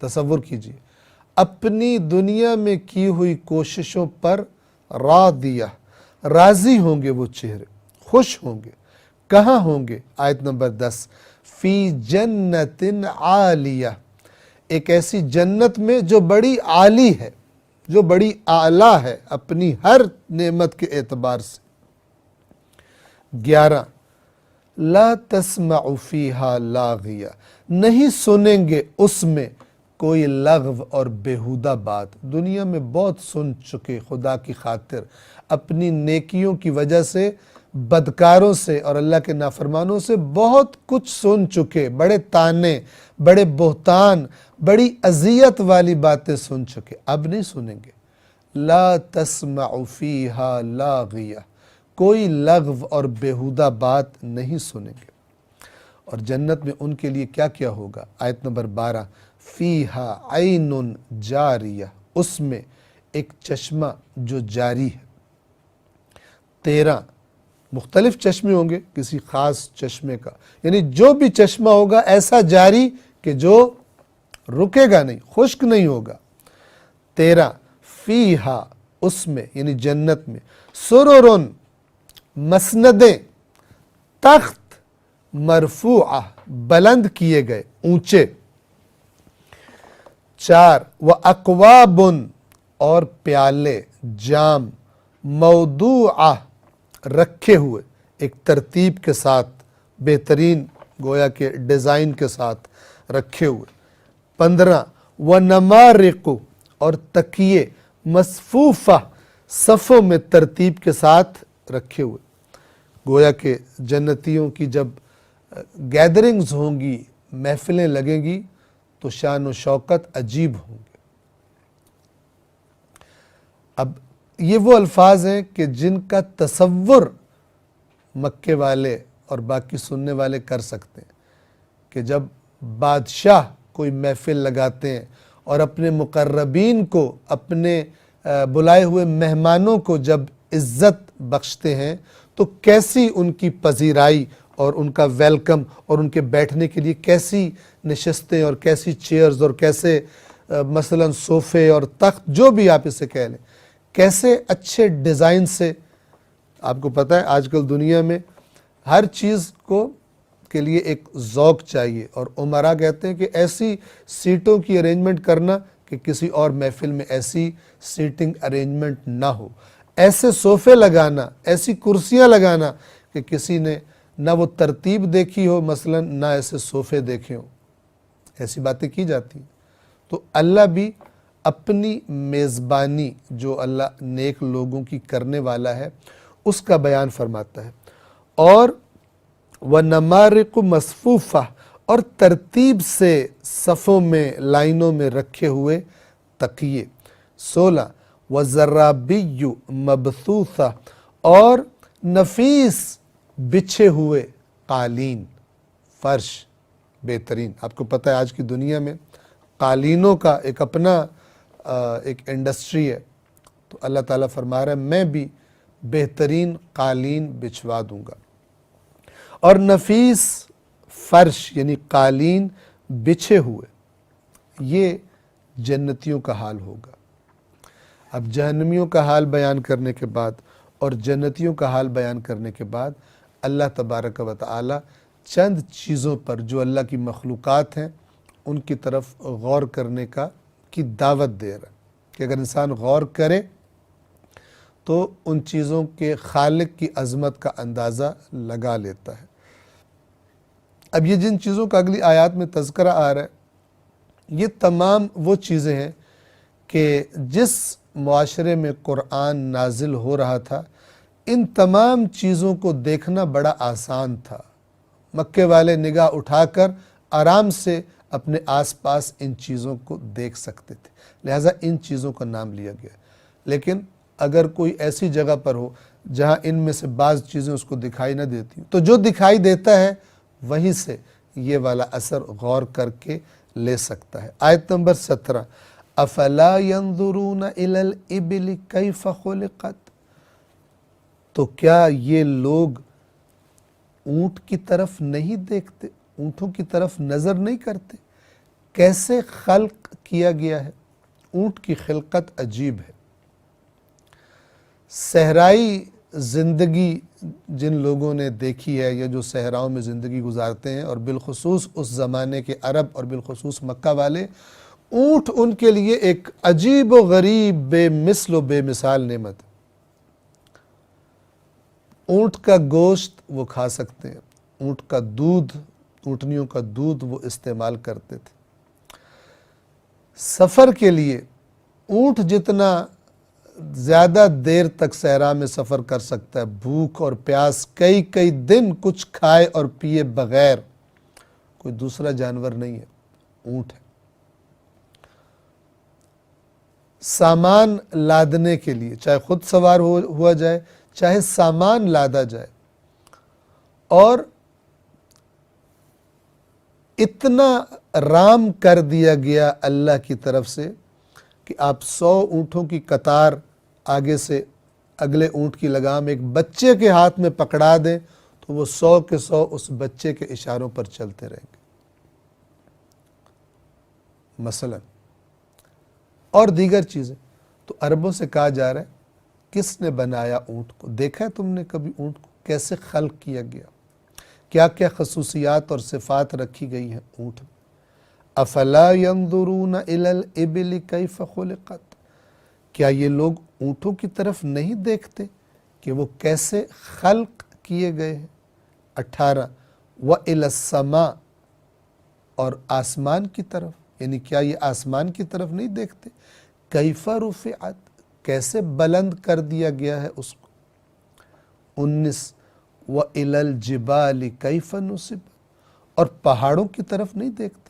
تصور کیجئے اپنی دنیا میں کی ہوئی کوششوں پر راضیہ، راضی ہوں گے، وہ چہرے خوش ہوں گے۔ کہاں ہوں گے؟ آیت نمبر 10، فی جنت عالیہ، ایک ایسی جنت میں جو بڑی عالی ہے، جو بڑی اعلیٰ ہے اپنی ہر نعمت کے اعتبار سے۔ 11، لا تسمع فیہا لاغیہ، نہیں سنیں گے اس میں کوئی لغو اور بیہودہ بات۔ دنیا میں بہت سن چکے خدا کی خاطر، اپنی نیکیوں کی وجہ سے بدکاروں سے اور اللہ کے نافرمانوں سے بہت کچھ سن چکے، بڑے تانے، بڑے بہتان، بڑی اذیت والی باتیں سن چکے، اب نہیں سنیں گے۔ لا تسمع فیہا لاغیہ، کوئی لغو اور بیہودہ بات نہیں سنیں گے۔ اور جنت میں ان کے لیے کیا کیا ہوگا؟ آیت نمبر 12، فیہا عین جاریہ، اس میں ایک چشمہ جو جاری ہے۔ 13، مختلف چشمے ہوں گے، کسی خاص چشمے کا، یعنی جو بھی چشمہ ہوگا ایسا جاری کہ جو رکے گا نہیں، خشک نہیں ہوگا۔ 13، فیہا، اس میں یعنی جنت میں، سررن، مسندیں، تخت، مرفوعہ، بلند کیے گئے، اونچے۔ 4، وَأَكْوَابٌ، اور پیالے، جام، موضوعہ، رکھے ہوئے، ایک ترتیب کے ساتھ، بہترین گویا کہ ڈیزائن کے ساتھ رکھے ہوئے۔ 15، وَنَمَارِقُ، اور تکیے، مصفوفہ، صفوں میں ترتیب کے ساتھ رکھے ہوئے۔ گویا کہ جنتیوں کی جب گیدرنگز ہوں گی، محفلیں لگیں گی تو شان و شوکت عجیب ہوں گے۔ اب یہ وہ الفاظ ہیں کہ جن کا تصور مکے والے اور باقی سننے والے کر سکتے ہیں کہ جب بادشاہ کوئی محفل لگاتے ہیں اور اپنے مقربین کو، اپنے بلائے ہوئے مہمانوں کو جب عزت بخشتے ہیں تو کیسی ان کی پذیرائی اور ان کا ویلکم اور ان کے بیٹھنے کے لیے کیسی نشستیں اور کیسی چیئرز اور کیسے مثلا صوفے اور تخت، جو بھی آپ اسے کہہ لیں، کیسے اچھے ڈیزائن سے۔ آپ کو پتہ ہے آج کل دنیا میں ہر چیز کے لیے ایک ذوق چاہیے، اور عمرا کہتے ہیں کہ ایسی سیٹوں کی ارینجمنٹ کرنا کہ کسی اور محفل میں ایسی سیٹنگ ارینجمنٹ نہ ہو، ایسے صوفے لگانا، ایسی کرسیاں لگانا کہ کسی نے نہ وہ ترتیب دیکھی ہو، مثلا نہ ایسے صوفے دیکھے ہوں، ایسی باتیں کی جاتی ہیں۔ تو اللہ بھی اپنی میزبانی جو اللہ نیک لوگوں کی کرنے والا ہے اس کا بیان فرماتا ہے۔ اور وَنَمَارِقُ مَصْفُوفَةٌ، اور ترتیب سے صفوں میں، لائنوں میں رکھے ہوئے تکیے۔ 16، وَزَرَابِيُّ مَبْثُوثَةٌ، اور نفیس بچھے ہوئے قالین، فرش بہترین۔ آپ کو پتہ ہے آج کی دنیا میں قالینوں کا ایک اپنا ایک انڈسٹری ہے، تو اللہ تعالیٰ فرما رہا ہے میں بھی بہترین قالین بچھوا دوں گا، اور نفیس فرش یعنی قالین بچھے ہوئے۔ یہ جنتیوں کا حال ہوگا۔ اب جہنمیوں کا حال بیان کرنے کے بعد اور جنتیوں کا حال بیان کرنے کے بعد اللہ تبارک و تعالی چند چیزوں پر جو اللہ کی مخلوقات ہیں ان کی طرف غور کرنے کی دعوت دے رہا ہے کہ اگر انسان غور کرے تو ان چیزوں کے خالق کی عظمت کا اندازہ لگا لیتا ہے۔ اب یہ جن چیزوں کا اگلی آیات میں تذکرہ آ رہا ہے، یہ تمام وہ چیزیں ہیں کہ جس معاشرے میں قرآن نازل ہو رہا تھا ان تمام چیزوں کو دیکھنا بڑا آسان تھا۔ مکے والے نگاہ اٹھا کر آرام سے اپنے آس پاس ان چیزوں کو دیکھ سکتے تھے، لہٰذا ان چیزوں کا نام لیا گیا۔ لیکن اگر کوئی ایسی جگہ پر ہو جہاں ان میں سے بعض چیزیں اس کو دکھائی نہ دیتی، تو جو دکھائی دیتا ہے وہیں سے یہ والا اثر غور کر کے لے سکتا ہے۔ آیت نمبر 17، افلا ينظرون الى الابل کیف خلقت، تو کیا یہ لوگ اونٹ کی طرف نہیں دیکھتے، اونٹوں کی طرف نظر نہیں کرتے، کیسے خلق کیا گیا ہے۔ اونٹ کی خلقت عجیب ہے۔ صحرائی زندگی جن لوگوں نے دیکھی ہے یا جو صحراؤں میں زندگی گزارتے ہیں، اور بالخصوص اس زمانے کے عرب اور بالخصوص مکہ والے، اونٹ ان کے لیے ایک عجیب و غریب، بے مثل و بے مثال نعمت ہے۔ اونٹ کا گوشت وہ کھا سکتے ہیں، اونٹ کا دودھ، اونٹنیوں کا دودھ وہ استعمال کرتے تھے۔ سفر کے لیے اونٹ جتنا زیادہ دیر تک صحرا میں سفر کر سکتا ہے، بھوک اور پیاس کئی کئی دن کچھ کھائے اور پیے بغیر، کوئی دوسرا جانور نہیں ہے، اونٹ ہے۔ سامان لادنے کے لیے، چاہے خود سوار ہوا جائے، چاہے سامان لادا جائے، اور اتنا رام کر دیا گیا اللہ کی طرف سے کہ آپ 100 اونٹوں کی قطار آگے سے اگلے اونٹ کی لگام ایک بچے کے ہاتھ میں پکڑا دیں تو وہ 100 کے 100 اس بچے کے اشاروں پر چلتے رہیں گے مثلا، اور دیگر چیزیں۔ تو عربوں سے کہا جا رہا ہے کس نے بنایا اونٹ کو؟ دیکھا ہے تم نے کبھی اونٹ کو کیسے خلق کیا گیا، کیا کیا خصوصیات اور صفات رکھی گئی ہیں اونٹ میں۔ افلا ينظرون الى الابل کیف خلقت، کیا یہ لوگ اونٹوں کی طرف نہیں دیکھتے کہ وہ کیسے خلق کیے گئے ہیں۔ 18، وَإِلَى السَّمَاءِ، اور آسمان کی طرف، یعنی کیا یہ آسمان کی طرف نہیں دیکھتے، کیف رفعت، کیسے بلند کر دیا گیا ہے اس کو۔ 19، وَإِلَى الْجِبَالِ كَيْفَ نُصِبَتْ، اور پہاڑوں کی طرف نہیں دیکھتے،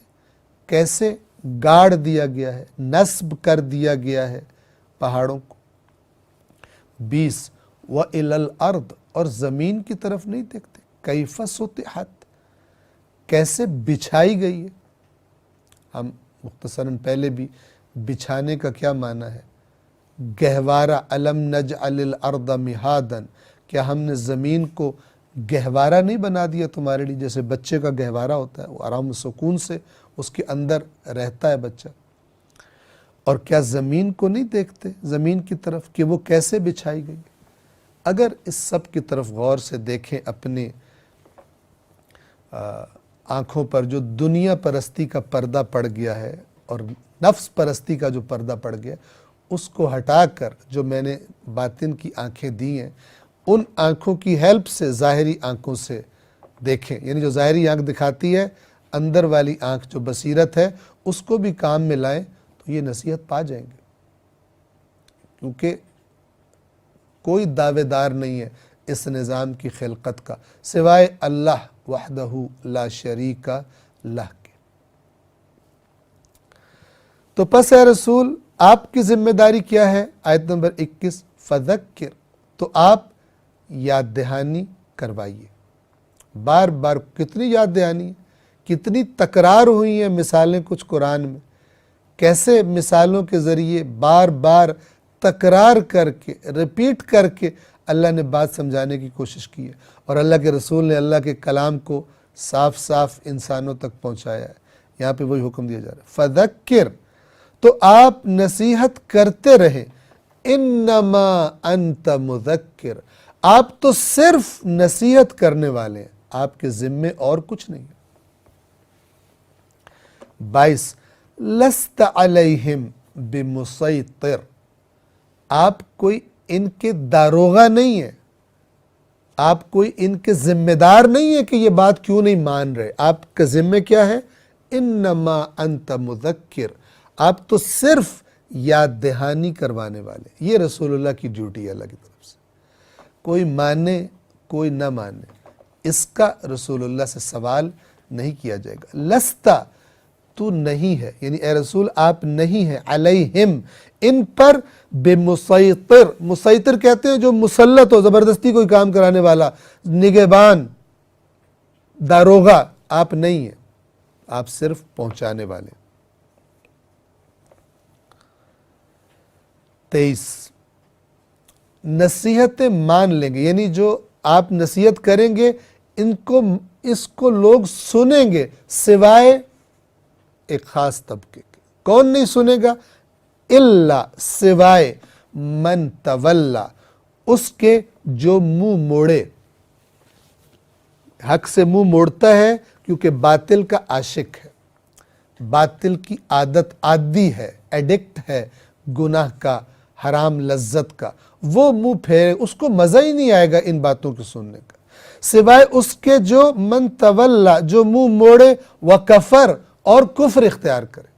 کیسے گاڑ دیا گیا ہے، نصب کر دیا گیا ہے پہاڑوں کو۔ 20، وَإِلَى الْأَرْضِ، اور زمین کی طرف نہیں دیکھتے، كَيْفَ سُطِحَتْ، کیسے بچھائی گئی ہے۔ ہم مختصراً پہلے بھی بچھانے کا کیا معنی ہے، گہوارہ، أَلَمْ نَجْعَلِ الْأَرْضَ مِهَادًا، کیا ہم نے زمین کو گہوارہ نہیں بنا دیا تمہارے لیے، جیسے بچے کا گہوارہ ہوتا ہے، وہ آرام و سکون سے اس کے اندر رہتا ہے بچہ۔ اور کیا زمین کو نہیں دیکھتے، زمین کی طرف کہ وہ کیسے بچھائی گئی۔ اگر اس سب کی طرف غور سے دیکھیں، اپنے آنکھوں پر جو دنیا پرستی کا پردہ پڑ گیا ہے اور نفس پرستی کا جو پردہ پڑ گیا، اس کو ہٹا کر جو میں نے باطن کی آنکھیں دی ہیں، ان آنکھوں کی ہیلپ سے ظاہری آنکھوں سے دیکھیں، یعنی جو ظاہری آنکھ دکھاتی ہے، اندر والی آنکھ جو بصیرت ہے اس کو بھی کام میں لائیں تو یہ نصیحت پا جائیں گے، کیونکہ کوئی دعوے دار نہیں ہے اس نظام کی خلقت کا سوائے اللہ وحدہ لا شریک لہ کے۔ تو پس اے رسول آپ کی ذمہ داری کیا ہے؟ آیت نمبر 21، فذکر، تو آپ یاد دہانی کروائیے۔ بار بار کتنی یاد دہانی، کتنی تکرار ہوئی ہیں مثالیں کچھ قرآن میں، کیسے مثالوں کے ذریعے بار بار تکرار کر کے، ریپیٹ کر کے اللہ نے بات سمجھانے کی کوشش کی ہے، اور اللہ کے رسول نے اللہ کے کلام کو صاف صاف انسانوں تک پہنچایا ہے۔ یہاں پہ وہی حکم دیا جا رہا ہے، فذکر، تو آپ نصیحت کرتے رہیں، انما انت مذکر، آپ تو صرف نصیحت کرنے والے ہیں، آپ کے ذمے اور کچھ نہیں ہے۔ 22، لست علیہم بمسیطر، آپ کوئی ان کے داروغہ نہیں ہے، آپ کوئی ان کے ذمہ دار نہیں ہے کہ یہ بات کیوں نہیں مان رہے۔ آپ کا ذمہ کیا ہے؟ انما انت مذکر، آپ تو صرف یاد دہانی کروانے والے۔ یہ رسول اللہ کی ڈیوٹی ہے اللہ کی طرف سے، کوئی مانے کوئی نہ مانے، اس کا رسول اللہ سے سوال نہیں کیا جائے گا۔ لستا، تو نہیں ہے، یعنی اے رسول آپ نہیں ہیں، علیہم ان پر، بمسیطر، مسیطر کہتے ہیں جو مسلط ہو، زبردستی کوئی کام کرانے والا، نگہبان، داروغہ، آپ نہیں ہیں، آپ صرف پہنچانے والے۔ 23 نصیحتیں مان لیں گے، یعنی جو آپ نصیحت کریں گے اس کو لوگ سنیں گے، سوائے ایک خاص طبقے کے۔ کون نہیں سنے گا؟ الا، سوائے، من تولا، اس کے جو منہ موڑے، حق سے منہ موڑتا ہے کیونکہ باطل کا عاشق ہے، باطل کی عادت، عادی ہے، ایڈکٹ ہے گناہ کا، حرام لذت کا، وہ منہ پھیرے، اس کو مزہ ہی نہیں آئے گا ان باتوں کو سننے کا، سوائے اس کے جو من تولا، جو منہ موڑے، وکفر، اور کفر اختیار کرے۔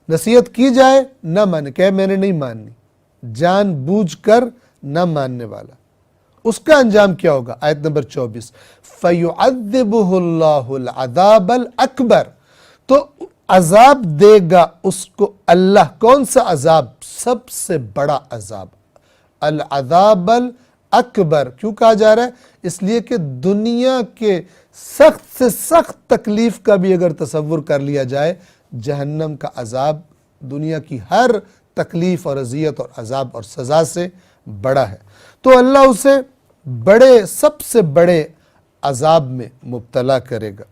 نصیحت کی جائے نہ مانے، کہ میں نے نہیں ماننی، جان بوجھ کر نہ ماننے والا، اس کا انجام کیا ہوگا؟ آیت نمبر 24 فَيُعَذِّبُهُ اللَّهُ الْعَذَابَ الْأَكْبَرَ، تو عذاب دے گا اس کو اللہ، کون سا عذاب؟ سب سے بڑا عذاب، العذاب الاکبر۔ کیوں کہا جا رہا ہے؟ اس لیے کہ دنیا کے سخت سے سخت تکلیف کا بھی اگر تصور کر لیا جائے، جہنم کا عذاب دنیا کی ہر تکلیف اور اذیت اور عذاب اور سزا سے بڑا ہے، تو اللہ اسے بڑے، سب سے بڑے عذاب میں مبتلا کرے گا۔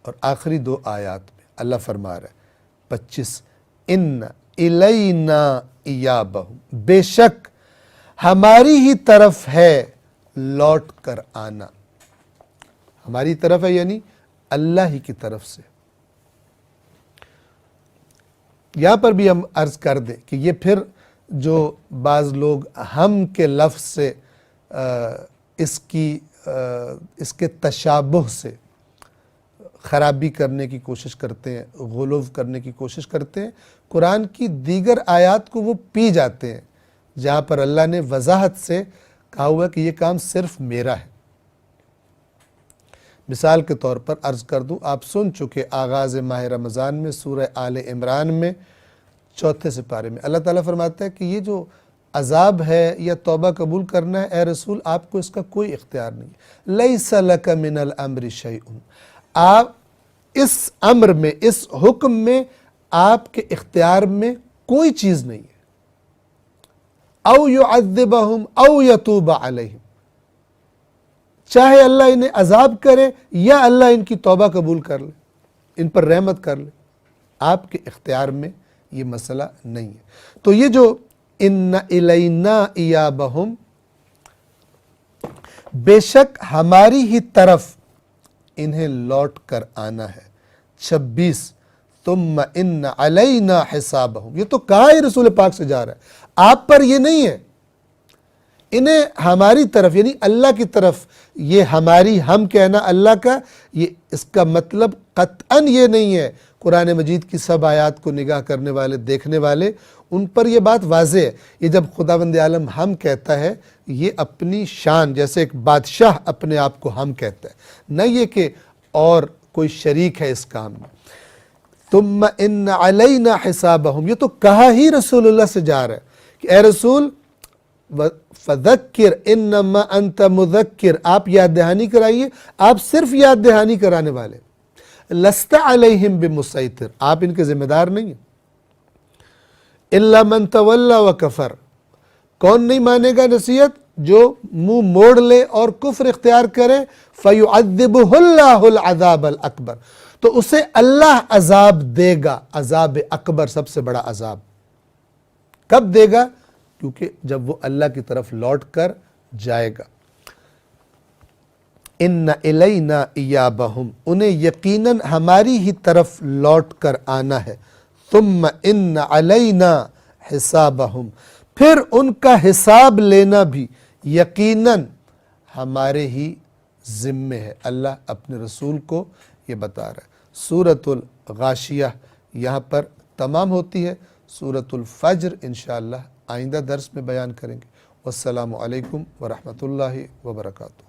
اور آخری 2 آیات میں اللہ فرما رہا ہے 25 ان الینا ایابہم، بے شک ہماری ہی طرف ہے لوٹ کر آنا، ہماری طرف ہے یعنی اللہ ہی کی طرف سے۔ یہاں پر بھی ہم عرض کر دیں کہ یہ پھر جو بعض لوگ ہم کے لفظ سے اس کے تشابہ سے خرابی کرنے کی کوشش کرتے ہیں، غلو کرنے کی کوشش کرتے ہیں، قرآن کی دیگر آیات کو وہ پی جاتے ہیں جہاں پر اللہ نے وضاحت سے کہا ہوا کہ یہ کام صرف میرا ہے۔ مثال کے طور پر عرض کر دوں، آپ سن چکے آغاز ماہ رمضان میں سورہ آل عمران میں 4 سپارے میں اللہ تعالیٰ فرماتا ہے کہ یہ جو عذاب ہے یا توبہ قبول کرنا ہے، اے رسول آپ کو اس کا کوئی اختیار نہیں ہے، لیس لک من الامر شیء، آپ اس امر میں، اس حکم میں آپ کے اختیار میں کوئی چیز نہیں ہے۔ او یعذبہم او یتوب علیہم، چاہے اللہ انہیں عذاب کرے یا اللہ ان کی توبہ قبول کر لے، ان پر رحمت کر لے، آپ کے اختیار میں یہ مسئلہ نہیں ہے۔ تو یہ جو ان الینا ایابہم، بے شک ہماری ہی طرف انہیں لوٹ کر آنا ہے۔ 26 ثم ان علینا حسابہم، یہ تو کہا ہی رسول پاک سے جا رہا ہے، آپ پر یہ نہیں ہے، انہیں ہماری طرف یعنی اللہ کی طرف، یہ ہماری، ہم کہنا اللہ کا، یہ اس کا مطلب قطعاً یہ نہیں ہے۔ قرآن مجید کی سب آیات کو نگاہ کرنے والے، دیکھنے والے، ان پر یہ بات واضح ہے۔ یہ جب خداوند عالم ہم کہتا ہے، یہ اپنی شان، جیسے ایک بادشاہ اپنے آپ کو ہم کہتا ہے، نہ یہ کہ اور کوئی شریک ہے اس کام میں۔ ثم ان علینا حسابہم، یہ تو کہا ہی رسول اللہ سے جا رہا ہے کہ اے رسول فذکر انما انت مذکر، آپ یاد دہانی کرائیے، آپ صرف یاد دہانی کرانے والے، لست علیہم بمسیطر، آپ ان کے ذمہ دار نہیں ہیں۔ الا من تولا وکفر، کون نہیں مانے گا نصیحت؟ جو منہ موڑ لے اور کفر اختیار کرے، فیعذبہ اللہ العذاب الاکبر، تو اسے اللہ عذاب دے گا، عذاب اکبر، سب سے بڑا عذاب۔ کب دے گا؟ کیونکہ جب وہ اللہ کی طرف لوٹ کر جائے گا۔ ان الینا ایابہم، انہیں یقیناً ہماری ہی طرف لوٹ کر آنا ہے۔ ثم ان علینا حسابہم، پھر ان کا حساب لینا بھی یقیناً ہمارے ہی ذمے ہے۔ اللہ اپنے رسول کو یہ بتا رہا ہے۔ سورۃ الغاشیہ یہاں پر تمام ہوتی ہے۔ سورۃ الفجر انشاءاللہ آئندہ درس میں بیان کریں گے۔ والسلام علیکم ورحمۃ اللہ وبرکاتہ۔